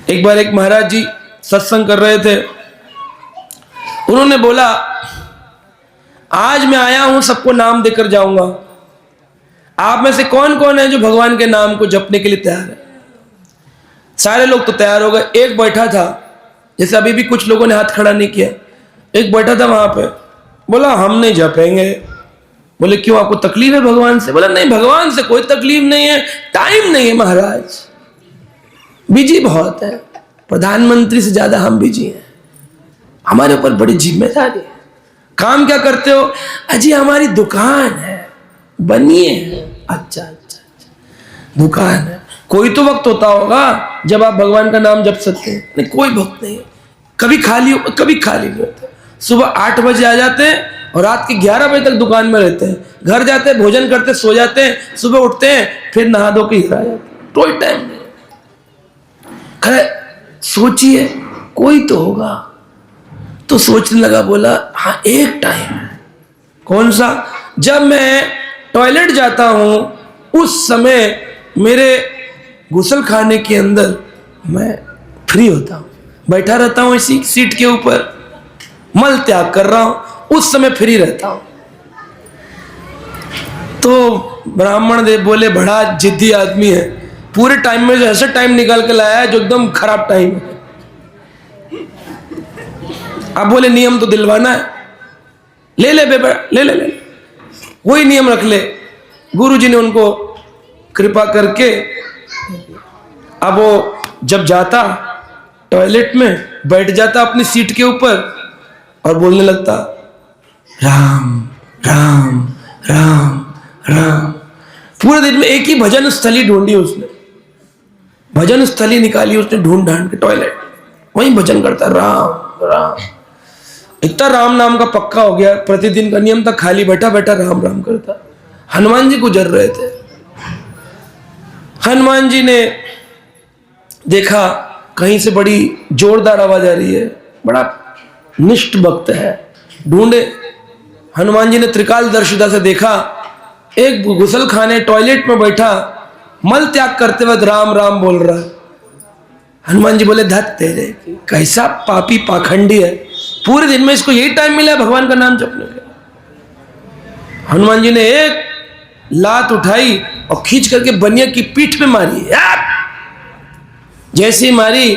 एक बार एक महाराज जी सत्संग कर रहे थे, उन्होंने बोला आज मैं आया हूं सबको नाम देकर जाऊंगा, आप में से कौन कौन है जो भगवान के नाम को जपने के लिए तैयार है? सारे लोग तो तैयार हो गए। एक बैठा था, जैसे अभी भी कुछ लोगों ने हाथ खड़ा नहीं किया, एक बैठा था वहां पे, बोला हम नहीं जपेंगे। बोले क्यों, आपको तकलीफ है भगवान से? बोला नहीं, भगवान से कोई तकलीफ नहीं है, टाइम नहीं है महाराज, बिजी बहुत है, प्रधानमंत्री से ज्यादा हम बिजी हैं, हमारे ऊपर बड़ी जिम्मेदारी है। काम क्या करते हो? अजी हमारी दुकान है, बनिए। अच्छा, दुकान है। कोई तो वक्त होता होगा जब आप भगवान का नाम जप सकते हैं। नहीं, कोई वक्त नहीं, कभी खाली नहीं होते। सुबह 8 बजे आ जाते हैं और रात के 11 बजे तक दुकान में रहते हैं। घर जाते हैं, भोजन करते, सो जाते हैं, सुबह उठते हैं, फिर नहा धो के घर आ जाते हैं। कोई टाइम नहीं। सोचिए कोई तो होगा। तो सोचने लगा, बोला हाँ एक टाइम है। कौन सा? जब मैं टॉयलेट जाता हूं उस समय मेरे गुसल खाने के अंदर मैं फ्री होता हूँ, बैठा रहता हूँ इसी सीट के ऊपर, मल त्याग कर रहा हूँ, उस समय फ्री रहता हूँ। तो ब्राह्मण देव बोले बड़ा जिद्दी आदमी है, पूरे टाइम में जो ऐसा टाइम निकाल के लाया है जो एकदम खराब टाइम है। आप बोले नियम तो दिलवाना है, ले ले बेबा, ले ले ले, वही नियम रख ले। गुरुजी ने उनको कृपा करके, अब वो जब जाता टॉयलेट में बैठ जाता अपनी सीट के ऊपर और बोलने लगता राम राम राम राम। पूरे दिन में एक ही भजन स्थली ढूंढी उसने, भजन स्थली निकाली उसने ढूंढ ढांड के, टॉयलेट, वहीं भजन करता राम राम। इतना राम नाम का पक्का हो गया, प्रतिदिन का नियम था, खाली बैठा बैठा राम राम करता। हनुमान जी गुजर रहे थे, हनुमान जी ने देखा कहीं से बड़ी जोरदार आवाज आ रही है, बड़ा निष्ठ भक्त है, ढूंढे। हनुमान जी ने त्रिकालदर्शिता से देखा एक गुसल खाने टॉयलेट में बैठा मल त्याग करते वक्त राम राम बोल रहा है। हनुमान जी बोले धत तेरे, कैसा पापी पाखंडी है, पूरे दिन में इसको यही टाइम मिला है भगवान का नाम जपने का। हनुमान जी ने एक लात उठाई और खींच करके बनिया की पीठ पे मारी। जैसे ही मारी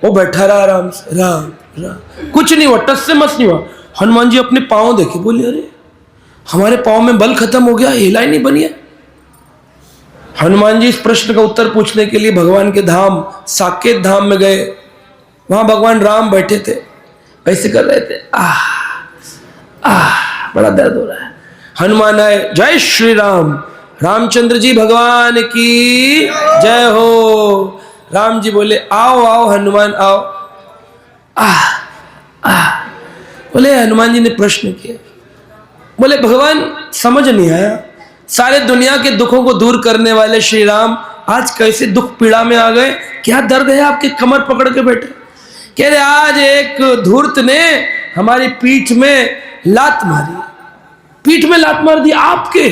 वो बैठा रहा आराम से, राम राम, कुछ नहीं हुआ, टस से मस नहीं हुआ। हनुमान जी अपने पांव देखे, बोले अरे हमारे पांव में बल खत्म हो गया, हिला ही नहीं बनिया। हनुमान जी इस प्रश्न का उत्तर पूछने के लिए भगवान के धाम साकेत धाम में गए। वहां भगवान राम बैठे थे, ऐसे कर रहे थे, बड़ा दर्द हो रहा है। हनुमान आए, जय श्री राम, रामचंद्र जी भगवान की जय हो। राम जी बोले आओ आओ हनुमान आओ। बोले हनुमान जी ने प्रश्न किया, बोले भगवान समझ नहीं आया, सारे दुनिया के दुखों को दूर करने वाले श्री राम आज कैसे दुख पीड़ा में आ गए, क्या दर्द है आपके कमर पकड़ के बैठे। कह रहे आज एक धूर्त ने हमारी पीठ में लात मारी, पीठ में लात मार दी आपके।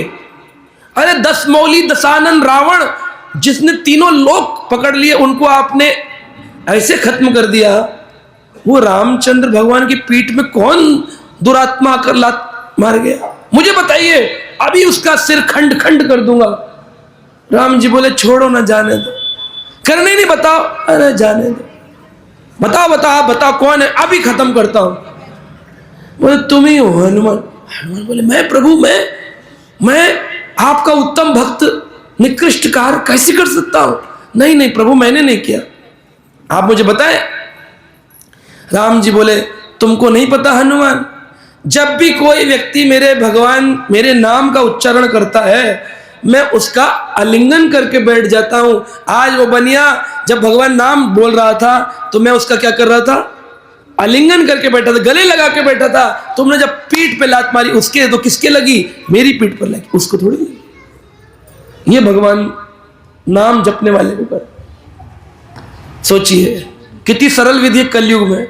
अरे 10 मौली दशानन रावण जिसने तीनों लोक पकड़ लिए, उनको आपने ऐसे खत्म कर दिया। वो रामचंद्र भगवान की पीठ में कौन दुरात्मा आकर लात मार गया, मुझे बताइए, अभी उसका सिर खंड खंड कर दूंगा। राम जी बोले छोड़ो ना, जाने दो, करने नहीं, बताओ। अरे जाने दो, बताओ बताओ बताओ कौन है, अभी खत्म करता हूं। बोले तुम ही हो हनुमान। हनुमान बोले मैं प्रभु, मैं आपका उत्तम भक्त निकृष्ट कार्य कैसे कर सकता हूं। नहीं नहीं प्रभु, मैंने नहीं किया, आप मुझे बताएं। राम जी बोले तुमको नहीं पता हनुमान, जब भी कोई व्यक्ति मेरे भगवान मेरे नाम का उच्चारण करता है, मैं उसका आलिंगन करके बैठ जाता हूं। आज वो बनिया जब भगवान नाम बोल रहा था तो मैं उसका क्या कर रहा था, आलिंगन करके बैठा था, गले लगा के बैठा था। तुमने जब पीठ पे लात मारी उसके, तो किसके लगी, मेरी पीठ पर लगी, उसको थोड़ी लगी। ये भगवान नाम जपने वाले के ऊपर सोचिए कितनी सरल विधि है कलयुग में।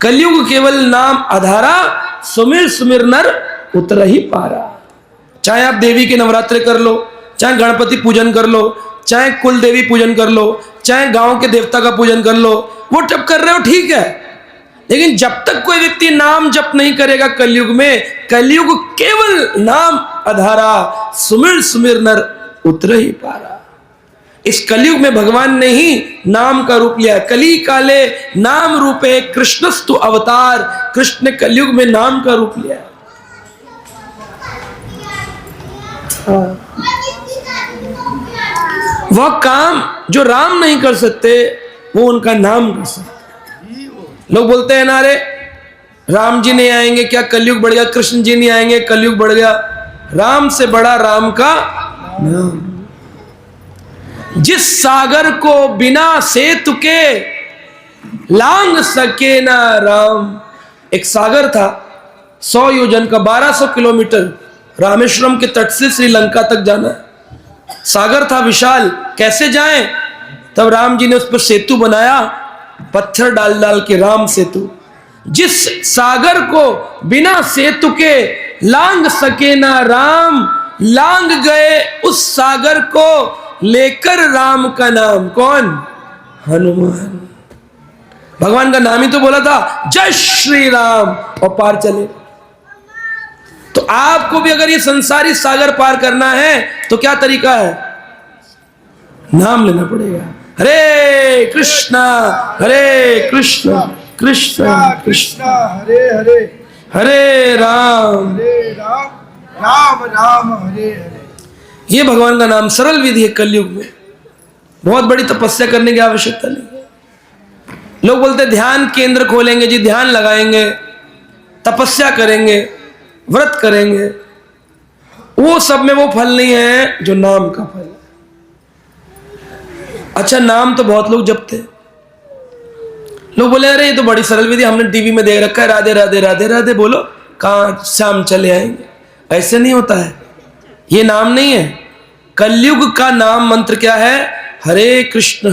कलयुग केवल नाम आधारा, सुमिर सुमिर नर उतर ही पारा। चाहे आप देवी के नवरात्रे कर लो, चाहे गणपति पूजन कर लो, चाहे कुल देवी पूजन कर लो, चाहे गांव के देवता का पूजन कर लो, वो जब कर रहे हो ठीक है, लेकिन जब तक कोई व्यक्ति नाम जप नहीं करेगा कलयुग में, कलयुग केवल नाम आधारा, सुमिर सुमिर नर उतर ही पारा। इस कलयुग में भगवान ने ही नाम का रूप लिया। कली काले नाम रूपे कृष्णस्तु अवतार, कृष्ण ने कलयुग में नाम का रूप लिया। वह काम जो राम नहीं कर सकते वो उनका नाम कर सकते। लोग बोलते हैं ना, अरे राम जी नहीं आएंगे क्या, कलयुग बढ़ गया, कृष्ण जी नहीं आएंगे कलयुग बढ़ गया। राम से बड़ा राम का नाम। जिस सागर को बिना सेतु के लांग सके ना राम। एक सागर था 100 योजन का, 1200 किलोमीटर, रामेश्वरम के तट से श्रीलंका तक जाना। सागर था विशाल, कैसे जाएं। तब राम जी ने उस पर सेतु बनाया, पत्थर डाल डाल के, राम सेतु। जिस सागर को बिना सेतु के लांग सके ना राम, लांग गए उस सागर को लेकर राम का नाम। कौन? हनुमान। भगवान का नाम ही तो बोला था, जय श्री राम, और पार चले। तो आपको भी अगर ये संसारी सागर पार करना है तो क्या तरीका है? नाम लेना पड़ेगा। हरे कृष्णा कृष्ण कृष्ण हरे हरे, हरे राम राम राम हरे हरे। ये भगवान का नाम सरल विधि है। कलयुग में बहुत बड़ी तपस्या करने की आवश्यकता नहीं है। लोग बोलते ध्यान केंद्र खोलेंगे जी, ध्यान लगाएंगे, तपस्या करेंगे, व्रत करेंगे, वो सब में वो फल नहीं है जो नाम का फल है। अच्छा, नाम तो बहुत लोग जपते हैं। लोग बोले अरे ये तो बड़ी सरल विधि, हमने टीवी में देख रखा है, राधे राधे राधे राधे बोलो, कहाँ शाम चले आएंगे। ऐसे नहीं होता है, ये नाम नहीं है। कलयुग का नाम मंत्र क्या है? हरे कृष्ण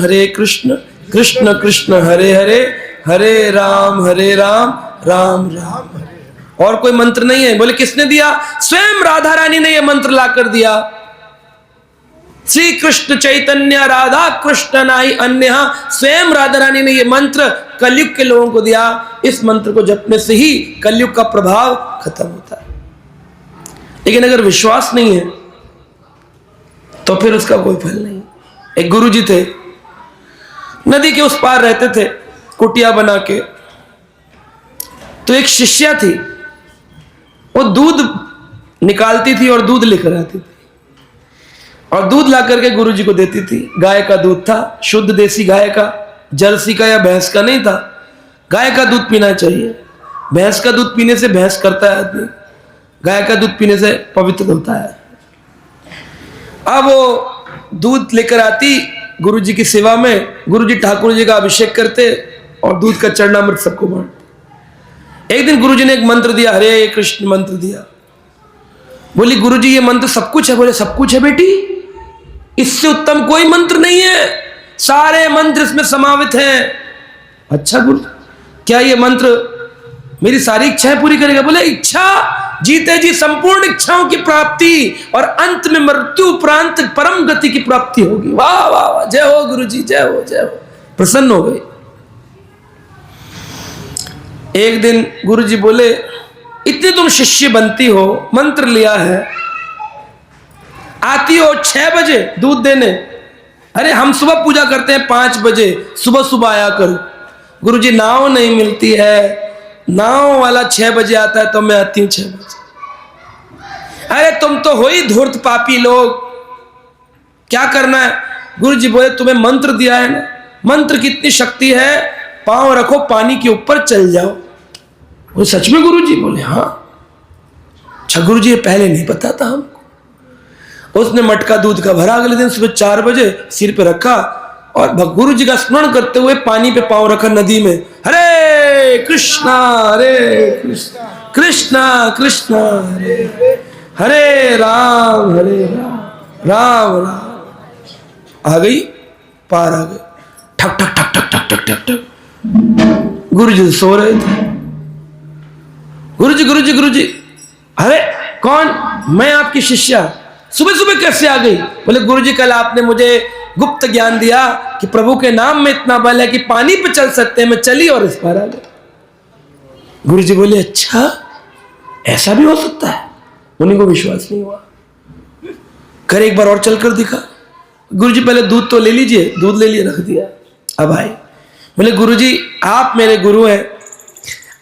कृष्ण कृष्ण हरे हरे, हरे राम राम राम हरे। और कोई मंत्र नहीं है। बोले किसने दिया? स्वयं राधा रानी ने यह मंत्र लाकर दिया। श्री कृष्ण चैतन्य राधा कृष्ण नाहि अन्य, स्वयं राधा रानी ने यह मंत्र कलयुग के लोगों को दिया। इस मंत्र को जपने से ही कलयुग का प्रभाव खत्म होता है। लेकिन अगर विश्वास नहीं है तो फिर उसका कोई फल नहीं। एक गुरुजी थे, नदी के उस पार रहते थे कुटिया बना के। तो एक शिष्या थी, वो दूध निकालती थी और दूध लेकर आती थी, और दूध ला करके गुरुजी को देती थी। गाय का दूध था, शुद्ध देसी गाय का, जर्सी का या भैंस का नहीं था। गाय का दूध पीना चाहिए। भैंस का दूध पीने से भैंस करता है आदमी, गाय का दूध पीने से पवित्र होता है। अब वो दूध लेकर आती गुरुजी की सेवा में, गुरुजी ठाकुर जी का अभिषेक करते और दूध का चरणामृत सबको बांटते। एक दिन गुरुजी ने एक मंत्र दिया, हरे कृष्ण मंत्र दिया। बोली गुरुजी ये मंत्र सब कुछ है? बोले सब कुछ है बेटी, इससे उत्तम कोई मंत्र नहीं है, सारे मंत्र इसमें समावित हैं। अच्छा गुरु, क्या ये मंत्र मेरी सारी इच्छाएं पूरी करेगा? बोले इच्छा जीते जी संपूर्ण इच्छाओं की प्राप्ति और अंत में मृत्यु उपरांत परम गति की प्राप्ति होगी। वाह वाह वाह, जय हो गुरुजी, जय हो जय हो। प्रसन्न हो गए। एक दिन गुरुजी बोले इतने तुम शिष्य बनती हो, मंत्र लिया है, आती हो 6 बजे दूध देने। अरे हम सुबह पूजा करते हैं 5 बजे, सुबह सुबह आया करो। गुरुजी नाव नहीं मिलती है, नाव वाला 6 बजे आता है तो मैं आती हूं 6 बजे। अरे तुम तो हो ही धूर्त पापी लोग, क्या करना है? गुरुजी बोले तुम्हें मंत्र दिया है ना, मंत्र की इतनी शक्ति है, पांव रखो पानी के ऊपर चल जाओ। वो सच में गुरुजी? बोले हाँ। अच्छा गुरुजी ये पहले नहीं पता था हमको। उसने मटका दूध का भरा, अगले दिन सुबह 4 बजे सिर पे रखा और गुरु जी का स्मरण करते हुए पानी पे पांव रखा नदी में। हरे कृष्णा कृष्णा कृष्णा हरे हरे राम राम राम। आ गई, पार आ गई। ठक ठक ठक ठक ठक ठक ठक ठक। गुरु जी सो रहे थे। गुरुजी, अरे कौन? मैं आपकी शिष्या, सुबह सुबह कैसे आ गई? बोले गुरुजी कल आपने मुझे गुप्त ज्ञान दिया कि प्रभु के नाम में इतना बल है कि पानी पे चल सकते हैं। मैं चली और इस पार आ गई। गुरुजी बोले अच्छा ऐसा भी हो सकता है? उन्हीं को विश्वास नहीं हुआ। कर एक बार और चलकर दिखा। गुरुजी पहले दूध तो ले लीजिए, दूध ले लिए, रख दिया। अब आए, बोले गुरुजी आप मेरे गुरु हैं,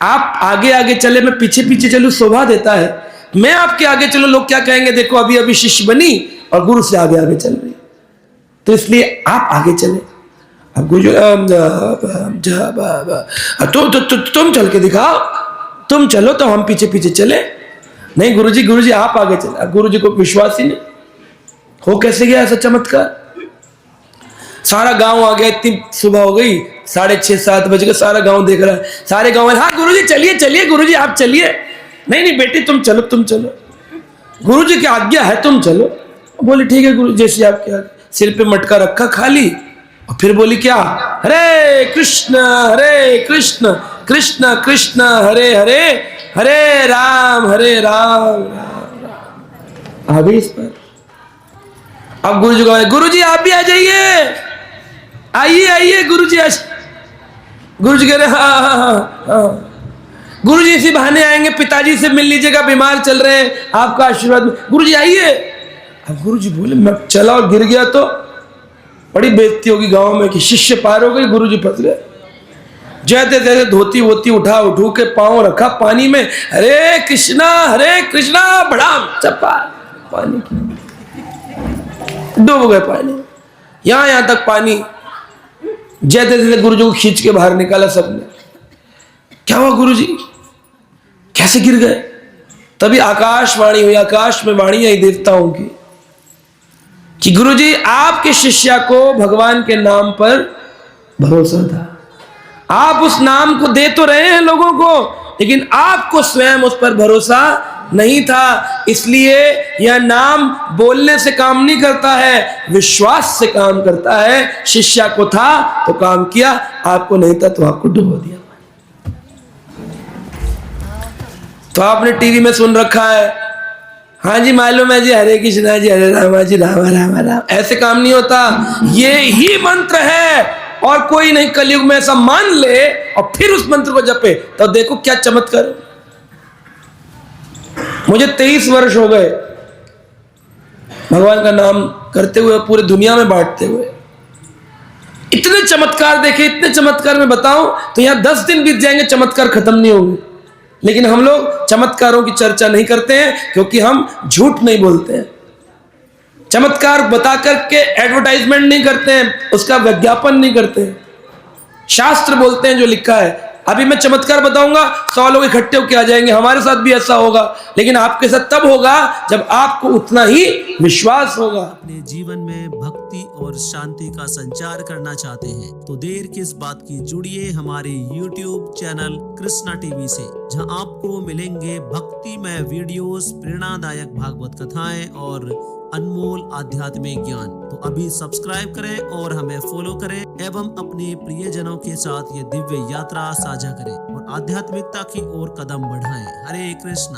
आप आगे आगे चले, मैं पीछे पीछे चलूं शोभा देता है। मैं आपके आगे चलो लोग क्या कहेंगे, देखो अभी अभी शिष्य बनी और गुरु से आगे आगे चल रही, तो इसलिए आप आगे चले। अब गुरु तुम चल के दिखाओ, तुम चलो तो हम पीछे पीछे चले। नहीं गुरुजी आप आगे चले। गुरुजी को विश्वास ही नहीं, हो कैसे गया ऐसा चमत्कार? सारा गांव आ गया, इतनी सुबह हो गई, 6:30-7 बज गए, सारा गांव देख रहा है। सारे गांव में हाँ गुरुजी चलिए चलिए, गुरुजी आप चलिए। नहीं बेटी तुम चलो तुम चलो, गुरुजी की आज्ञा है तुम चलो। बोली ठीक है गुरु जैसे आपकी आज्ञा। सिर पे मटका रखा खाली और फिर बोली क्या, हरे कृष्ण कृष्ण कृष्ण हरे हरे, हरे राम राम राम। आ गई इस पर। अब गुरु जी को, गुरु जी आप भी आ जाइए, आइए आइए गुरु जी। गुरु जी कह रहे हाँ हाँ हाँ हाँ। गुरु जी इसी बहाने आएंगे, पिताजी से मिल लीजिएगा, बीमार चल रहे हैं, आपका आशीर्वाद। गुरु जी आइए। अब गुरु जी बोले मैं चला और गिर गया तो बड़ी बेइज्जती होगी गांव में कि शिष्य पार हो गई, गुरु जी फंस गए। जैसे तैसे धोती वोती उठू के पांव रखा पानी में, हरे कृष्णा बड़ा चप्पा पानी डूब गए पानी, यहां तक पानी। जैसे तैसे गुरु जी को खींच के बाहर निकाला सबने। क्या हुआ गुरु जी, कैसे गिर गए? तभी आकाशवाणी हुई, आकाश में वाणी आई देवताओं की कि गुरु जी आपके शिष्या को भगवान के नाम पर भरोसा था, आप उस नाम को दे तो रहे हैं लोगों को, लेकिन आपको स्वयं उस पर भरोसा नहीं था, इसलिए यह नाम बोलने से काम नहीं करता है, विश्वास से काम करता है। शिष्या को था तो काम किया, आपको नहीं था तो आपको डुबो दिया। तो आपने टीवी में सुन रखा है, हाँ जी मालूम है जी, हरे कृष्णा जी हरे रामा जी राम राम राम। ऐसे काम नहीं होता, ये ही मंत्र है और कोई नहीं। कलयुग में ऐसा मान ले और फिर उस मंत्र को जपे तो देखो क्या चमत्कार। मुझे 23 वर्ष हो गए भगवान का नाम करते हुए, पूरे दुनिया में बांटते हुए। इतने चमत्कार देखे, इतने चमत्कार में बताऊं तो यहां 10 दिन बीत जाएंगे, चमत्कार खत्म नहीं होंगे। लेकिन हम लोग चमत्कारों की चर्चा नहीं करते हैं क्योंकि हम झूठ नहीं बोलते हैं। चमत्कार बता करके एडवर्टाइजमेंट नहीं करते हैं, उसका विज्ञापन नहीं करते हैं। शास्त्र बोलते हैं जो लिखा है। अभी मैं चमत्कार बताऊंगा, 100 लोग इकट्ठे होकर आ जाएंगे, हमारे साथ भी ऐसा होगा, लेकिन आपके साथ तब होगा जब आपको उतना ही विश्वास होगा। अपने जीवन में भक्ति और शांति का संचार करना चाहते हैं तो देर किस बात की, जुड़िए हमारे YouTube चैनल कृष्णा टीवी से, जहां आपको मिलेंगे भक्तिमय वीडियोस, प्रेरणादायक भागवत कथाएं और अनमोल आध्यात्मिक ज्ञान। तो अभी सब्सक्राइब करें और हमें फॉलो करें एवं अपने प्रियजनों के साथ ये दिव्य यात्रा साझा करें और आध्यात्मिकता की ओर कदम बढ़ाएं। हरे कृष्णा।